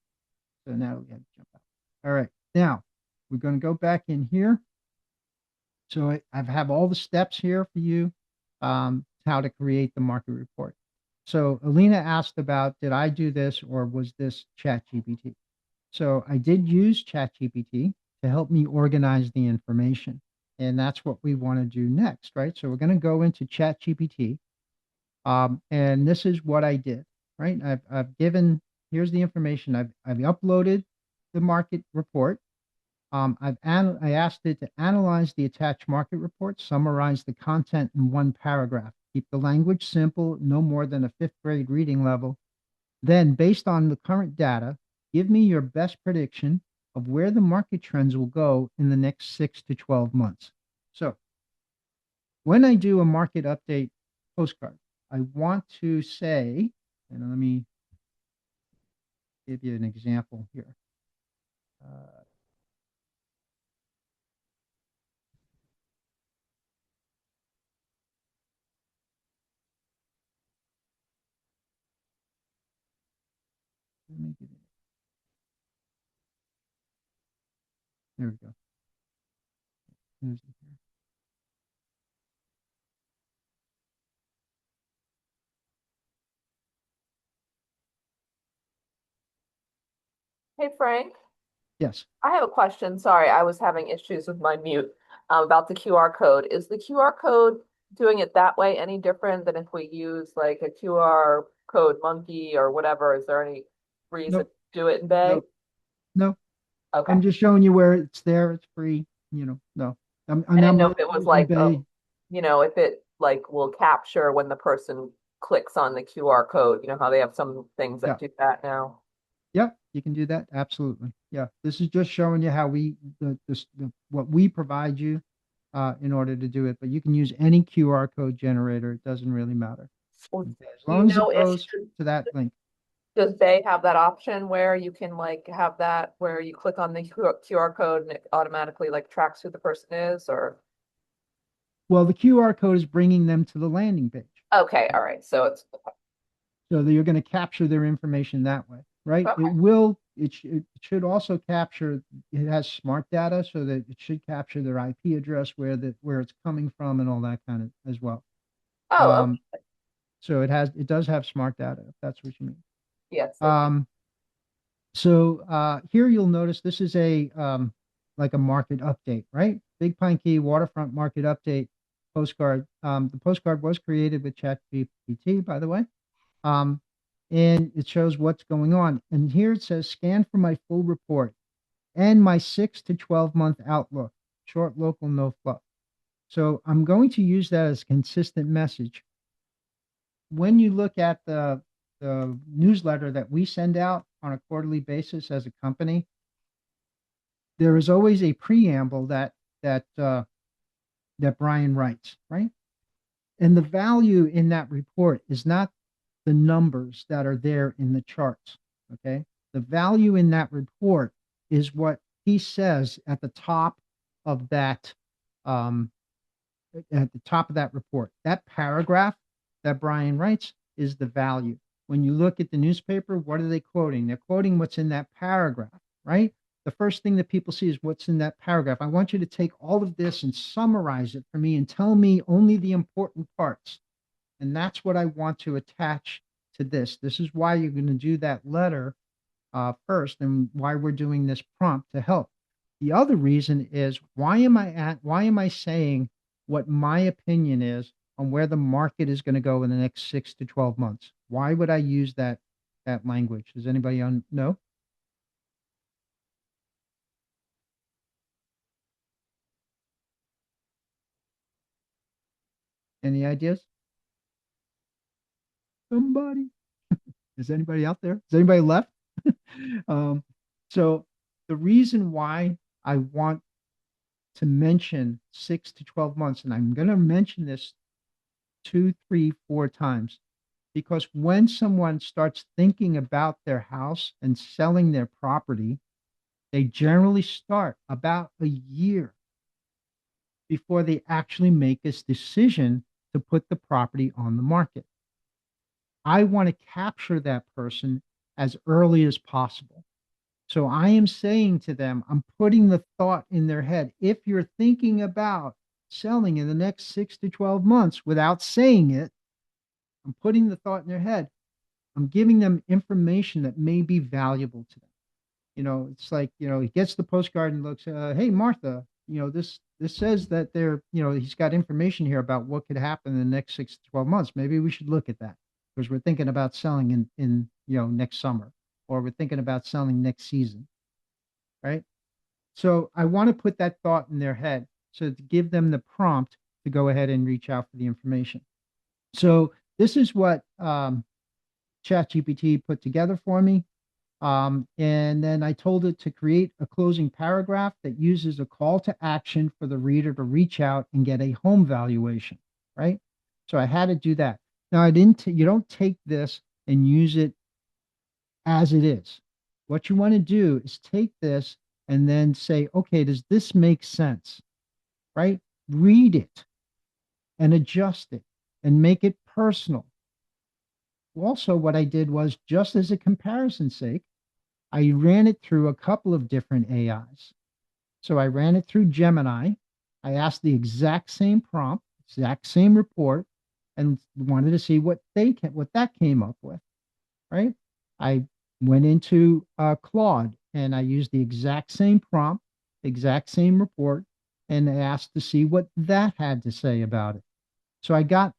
So now we have to jump out. All right. Now we're going to go back in here. So I have all the steps here for you, how to create the market report. So Alina asked about, did I do this or was this ChatGPT? So I did use ChatGPT to help me organize the information. And that's what we want to do next, right? So we're going to go into ChatGPT. And this is what I did, right? I've given, here's the information. I've uploaded the market report. I asked it to analyze the attached market report, summarize the content in one paragraph, keep the language simple, no more than a fifth grade reading level. Then, based on the current data, give me your best prediction of where the market trends will go in the next 6 to 12 months. So, when I do a market update postcard, I want to say, and let me give you an example here. Uh, Let me get it. There we go. Here's it here. Hey Frank, Yes. I have a question. Sorry, I was having issues with my mute about the QR code. Is the QR code doing it that way any different than if we use like a QR code monkey or whatever? Is there any reason Nope. to do it in Bay? Nope. No. Okay. I'm just showing you where it's there. It's free. No. I And didn't I'm know only if it was using like, Bay. if it like will capture when the person clicks on the QR code. You know how they have some things Yeah. that do that now. Yep. You can do that. Absolutely. Yeah. This is just showing you how what we provide you in order to do it. But you can use any QR code generator. It doesn't really matter. Well, Okay. As do you long as it know if goes to that link. does Bay have that option where you can like have that where you click on the QR code and it automatically like tracks who the person is or Well, the QR code is bringing them to the landing page. okay, all right. So it's So that you're going to capture their information that way, right? okay. It should also capture, it has smart data so that it should capture their IP address, where it's coming from and all that kind of as well. Oh, okay. Um, so it does have smart data, if that's what you mean. Yes. Um, here you'll notice this is like a market update, right? Big Pine Key waterfront market update postcard. The postcard was created with ChatGPT, by the way. Um, and it shows what's going on. And here it says scan for my full report and my 6 to 12 month outlook, short, local, no fluff. So I'm going to use that as a consistent message. When you look at the newsletter that we send out on a quarterly basis as a company, there is always a preamble that Brian writes, right? And the value in that report is not the numbers that are there in the charts. Okay. The value in that report is what he says at the top of um, that report. That paragraph that Brian writes is the value. When you look at the newspaper, what are they quoting? They're quoting what's in that paragraph, right? The first thing that people see is what's in that paragraph. I want you to take all of this and summarize it for me and tell me only the important parts. And that's what I want to attach to this. This is why you're going to do that letter first and why we're doing this prompt to help. The other reason is why am I saying what my opinion is on where the market is going to go in the next 6 to 12 months? Why would I use that language? Does anybody know? Any ideas? Somebody? Is anybody out there? Is anybody left? um, so the reason why I want to mention 6 to 12 months, and I'm going to mention this 2, 3, 4 times, because when someone starts thinking about their house and selling their property, they generally start about a year before they actually make this decision to put the property on the market. I want to capture that person as early as possible. So I am saying to them, I'm putting the thought in their head. If you're thinking about selling in the next 6 to 12 months without saying it, I'm putting the thought in their head. I'm giving them information that may be valuable to them. It's like, he gets the postcard and looks, hey, Martha, this says that he's got information here about what could happen in the next 6 to 12 months. Maybe we should look at that because we're thinking about selling in next summer, or we're thinking about selling next season. Right. So I want to put that thought in their head so to give them the prompt to go ahead and reach out for the information. So this is what ChatGPT put together for me. And then I told it to create a closing paragraph that uses a call to action for the reader to reach out and get a home valuation, right? So I had to do that. Now you don't take this and use it as it is. What you want to do is take this and then say, okay, does this make sense? Right? Read it and adjust it and make it personal. also what I did was, just as a comparison's sake, I ran it through a couple of different AIs. So I ran it through Gemini. I asked the exact same prompt, exact same report, and wanted to see what that came up with. Right? I went into Claude and I used the exact same prompt, exact same report, and asked to see what that had to say about it. So I got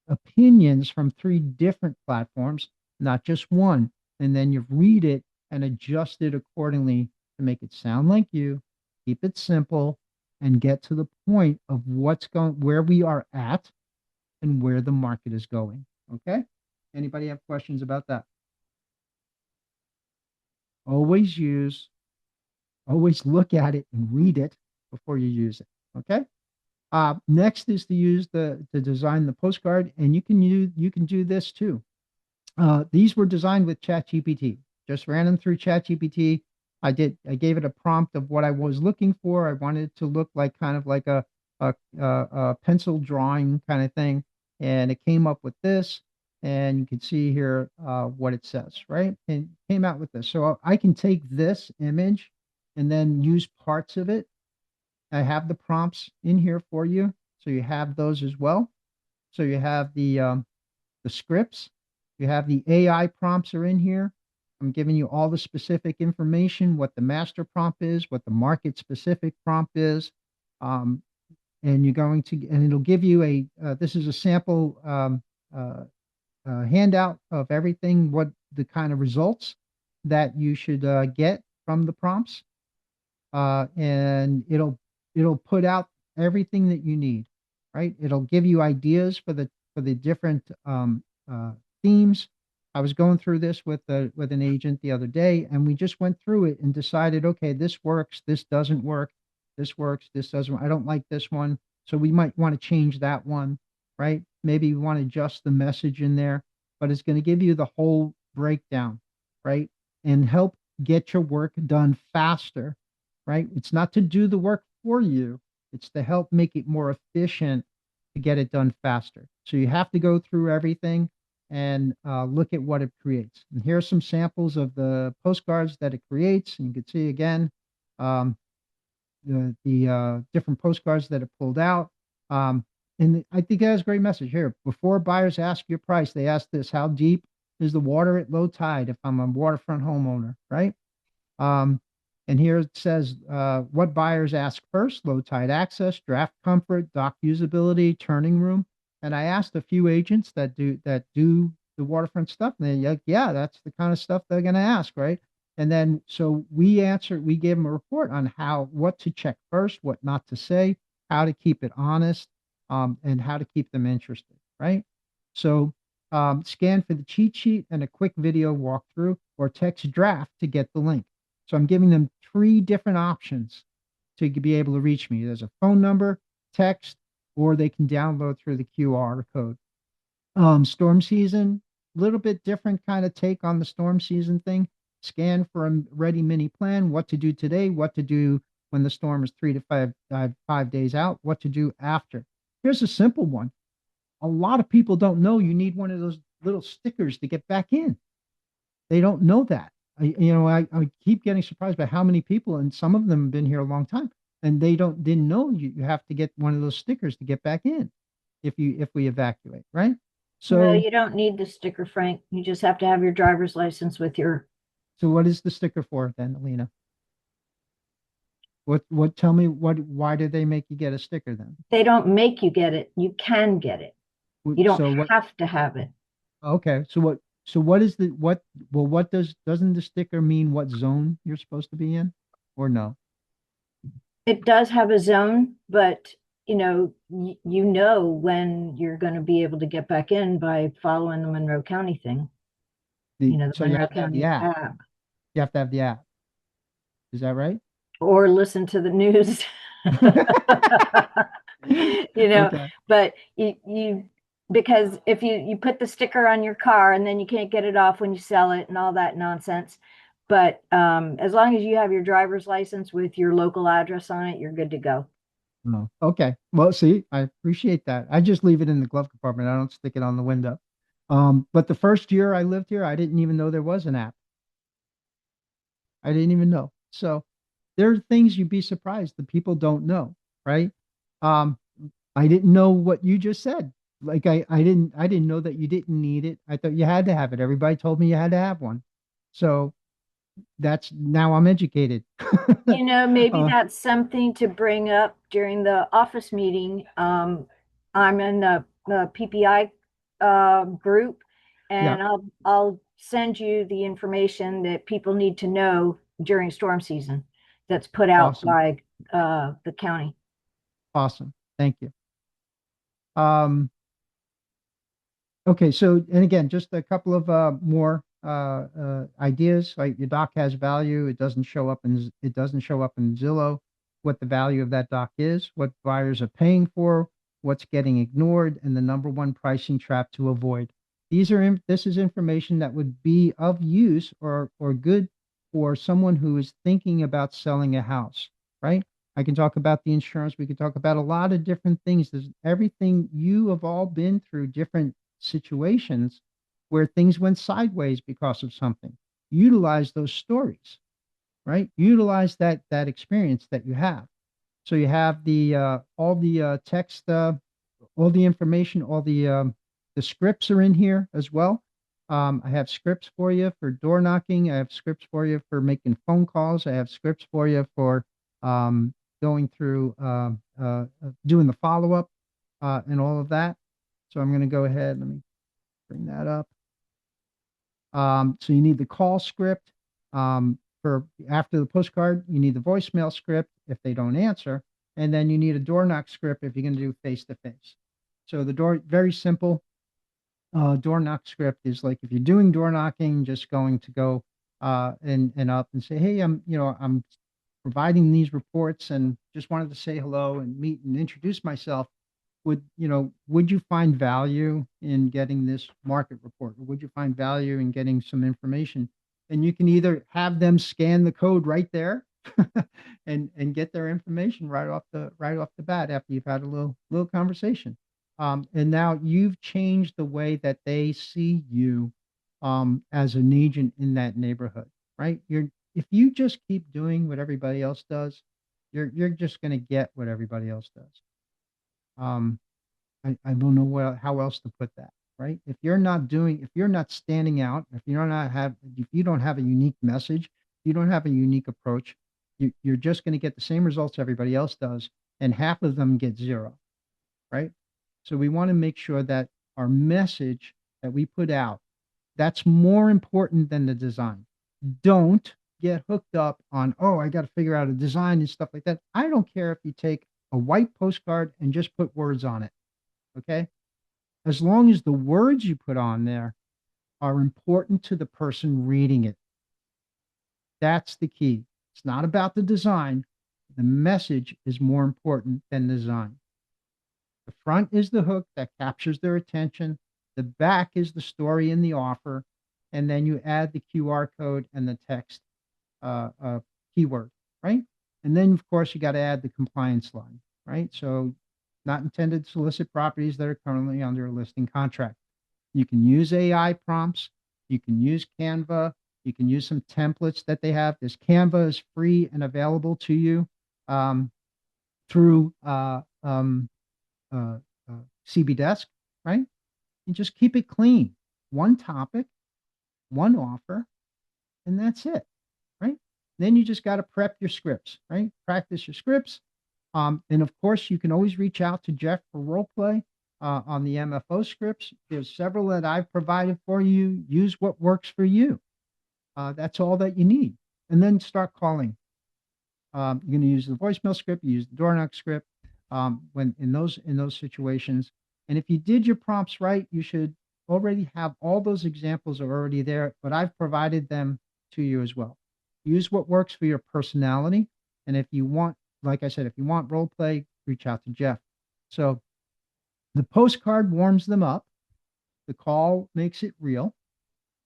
opinions from three different platforms, not just one. And then you read it and adjust it accordingly to make it sound like you, keep it simple, and get to the point of where we are at and where the market is going. Okay. Anybody have questions about that? Always use, always look at it and read it before you use it. Okay. Next is to use to design the postcard, and you can do this too. These were designed with ChatGPT. Just ran them through ChatGPT. I gave it a prompt of what I was looking for. I wanted it to look like kind of like a pencil drawing kind of thing, and it came up with this. And you can see here what it says, right? And it came out with this. So I can take this image and then use parts of it. I have the prompts in here for you, so you have those as well. So you have the scripts. You have the AI prompts are in here. I'm giving you all the specific information, what the master prompt is, what the market specific prompt is. Um, and you're going to, and it'll give you this is a sample handout of everything, what the kind of results that you should get from the prompts. And it'll put out everything that you need, right? It'll give you ideas for the different themes. I was going through this with an agent the other day, and we just went through it and decided, okay, this works, this doesn't work, this works, this doesn't. I don't like this one, so we might want to change that one, right? Maybe we want to adjust the message in there, but it's going to give you the whole breakdown, right? And help get your work done faster, right? It's not to do the work for you, it's to help make it more efficient to get it done faster. So you have to go through everything and look at what it creates. And here are some samples of the postcards that it creates. And you can see again the different postcards that it pulled out. And I think it has a great message here. Before buyers ask your price, they ask this: how deep is the water at low tide if I'm a waterfront homeowner, right? Um, and here it says what buyers ask first: low tide access, draft comfort, dock usability, turning room. And I asked a few agents that do the waterfront stuff, and they're like, yeah, that's the kind of stuff they're going to ask, right? And then so we gave them a report on what to check first, what not to say, how to keep it honest, and how to keep them interested, right? So scan for the cheat sheet and a quick video walkthrough, or text draft to get the link. So I'm giving them three different options to be able to reach me. There's a phone number, text, or they can download through the QR code. Storm season, a little bit different kind of take on the storm season thing. Scan for a ready mini plan, what to do today, what to do when the storm is 3 to 5 days out, what to do after. Here's a simple one. A lot of people don't know you need one of those little stickers to get back in. They don't know that. I keep getting surprised by how many people, and some of them have been here a long time, and didn't know you have to get one of those stickers to get back in if we evacuate, right? No, So you don't need the sticker, Frank. You just have to have your driver's license with your. so what is the sticker for then, Alina? Tell me why do they make you get a sticker then? They don't make you get it. You can get it. You don't So what have to have it. Okay, so what is the what well what doesn't the sticker mean what zone you're supposed to be in, or no? It does have a zone, but you know when you're going to be able to get back in by following the Monroe County thing. The So you Monroe have to have the County app. app, You have to have the app. Is that right? or listen to the news. you know, Okay. but you because if you put the sticker on your car and then you can't get it off when you sell it and all that nonsense. But as long as you have your driver's license with your local address on it, you're good to go. No. Okay. Well, see, I appreciate that. I just leave it in the glove compartment. I don't stick it on the window. But the first year I lived here, I didn't even know there was an app. I didn't even know. So there are things you'd be surprised that people don't know, right? Um, I didn't know what you just said. Like I didn't know that you didn't need it. I thought you had to have it. Everybody told me you had to have one. So that's now I'm educated. Maybe uh, that's something to bring up during the office meeting. I'm in the PPI group, yeah, and I'll send you the information that people need to know during storm season that's put out awesome, by the county. awesome. Thank you. Um, Okay, so and again, just a couple of more ideas. Like your doc has value. It doesn't show up in Zillow. What the value of that doc is, what buyers are paying for, what's getting ignored, and the number one pricing trap to avoid. This is information that would be of use or good for someone who is thinking about selling a house, right? I can talk about the insurance. We can talk about a lot of different things. There's everything you have all been through different situations where things went sideways because of something. Utilize those stories, right? Utilize that experience that you have. So you have the all the text, all the information, all the scripts are in here as well. I have scripts for you for door knocking. I have scripts for you for making phone calls. I have scripts for you for um, going through doing the follow up and all of that. So I'm going to go ahead. Let me bring that up. So you need the call script. For after the postcard, you need the voicemail script if they don't answer, and then you need a door knock script if you're going to do face to face. So the door, very simple. Door knock script is like if you're doing door knocking, just going to go and up and say, hey, I'm providing these reports and just wanted to say hello and meet and introduce myself. Would you find value in getting this market report? Or would you find value in getting some information? And you can either have them scan the code right there and get their information right off the bat after you've had a little conversation. And now you've changed the way that they see you as an agent in that neighborhood, right? If you just keep doing what everybody else does, you're just going to get what everybody else does. Um, I don't know how else to put that, right? If you're not standing out, if you don't have a unique message, you don't have a unique approach, you're just going to get the same results everybody else does, and half of them get zero, right? So we want to make sure that our message that we put out, that's more important than the design. Don't get hooked up on, oh, I got to figure out a design and stuff like that. I don't care if you take a white postcard and just put words on it. Okay. As long as the words you put on there are important to the person reading it. That's the key. It's not about the design. The message is more important than the design. The front is the hook that captures their attention. The back is the story and the offer. And then you add the QR code and the text uh, uh, keyword, right? And then, of course, you got to add the compliance line, right? So, not intended to solicit properties that are currently under a listing contract. You can use AI prompts. You can use Canva. You can use some templates that they have. This Canva is free and available to you through uh, CB Desk, right? You just keep it clean. One topic, one offer, and that's it, right? Then you just got to prep your scripts, right? Practice your scripts. And of course, you can always reach out to Jeff for role play on the MFO scripts. There's several that I've provided for you. Use what works for you. That's all that you need. And then start calling. You're going to use the voicemail script, you use the door knock script when in those situations. And if you did your prompts right, you should already have all those examples are already there, but I've provided them to you as well. Use what works for your personality. And if you want, like I said, if you want role play, reach out to Jeff. So the postcard warms them up. The call makes it real,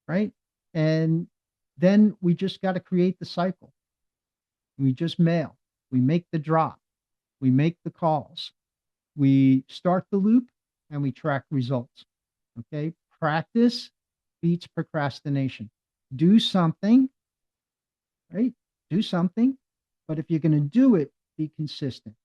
right? And then we just got to create the cycle. We just mail. We make the drop. We make the calls. We start the loop and we track results. Okay. practice beats procrastination. Do something, right? Do something. But if you're going to do it, be consistent.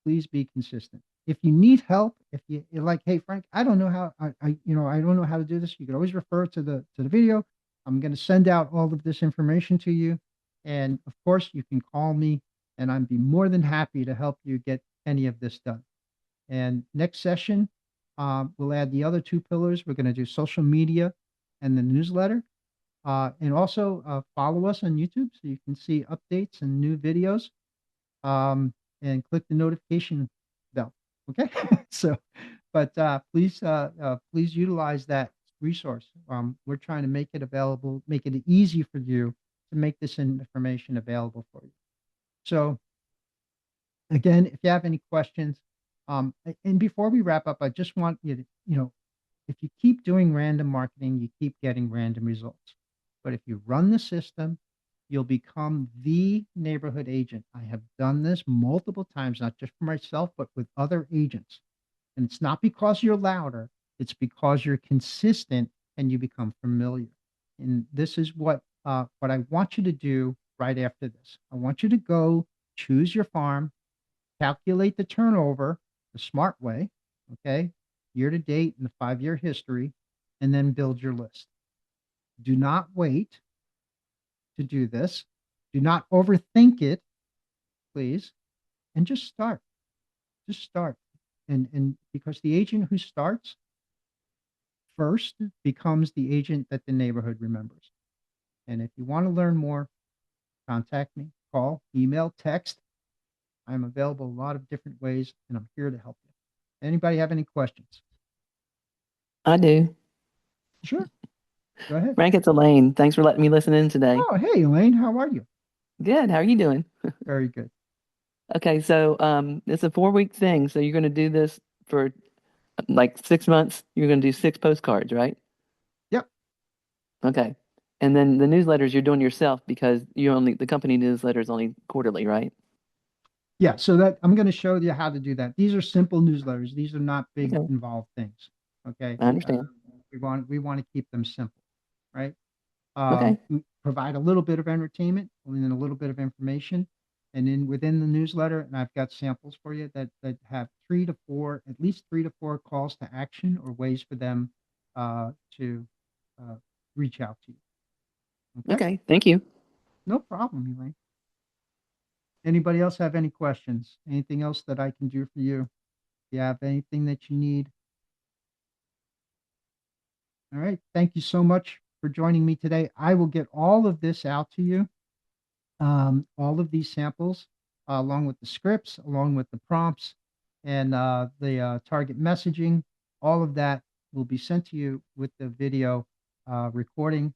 Please be consistent. If you need help, if you're like, hey Frank, I don't know how I don't know how to do this, you can always refer to the video. I'm going to send out all of this information to you. And of course, you can call me and I'd be more than happy to help you get any of this done. And next session, we'll add the other two pillars. We're going to do social media and the newsletter. And also follow us on YouTube so you can see updates and new videos. And click the notification bell. Okay. So, but please utilize that resource. We're trying to make it available, make it easy for you to make this information available for you. So again, if you have any questions, and before we wrap up, I just want you to, if you keep doing random marketing, you keep getting random results. But if you run the system, you'll become the neighborhood agent. I have done this multiple times, not just for myself, but with other agents. And it's not because you're louder, it's because you're consistent and you become familiar. And this is what I want you to do right after this. I want you to go choose your farm, calculate the turnover the smart way, okay, year to date and the 5-year history, and then build your list. Do not wait to do this. Do not overthink it, please, and just start. Just start. And because the agent who starts first becomes the agent that the neighborhood remembers. And if you want to learn more, contact me, call, email, text. I'm available a lot of different ways, and I'm here to help you. Anybody have any questions? I do. Sure. Go ahead. Frank, it's Elaine. Thanks for letting me listen in today. Oh, hey, Elaine, how are you? Good. How are you doing? Very good. Okay, so it's a 4-week thing. So you're going to do this for like 6 months. You're going to do 6 postcards, right? Yep. Okay. And then the newsletters you're doing yourself because the company newsletter is only quarterly, right? Yeah, so that I'm going to show you how to do that. These are simple newsletters. These are not big Okay. involved things. Okay. I understand. We want to keep them simple, right? Okay. We provide a little bit of entertainment and then a little bit of information. And then within the newsletter, and I've got samples for you that have at least 3 to 4 calls to action or ways for them to reach out to you. Okay. Okay. Thank you. No problem, Elaine. Anybody else have any questions? Anything else that I can do for you? You have anything that you need? All right. Thank you so much for joining me today. I will get all of this out to you, all of these samples, along with the scripts, along with the prompts and the target messaging. All of that will be sent to you with the video recording,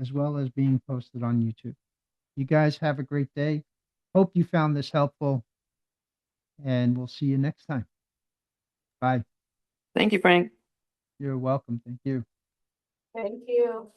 as well as being posted on YouTube. You guys have a great day. Hope you found this helpful, and we'll see you next time. Bye. Thank you, Frank. You're welcome. Thank you. Thank you.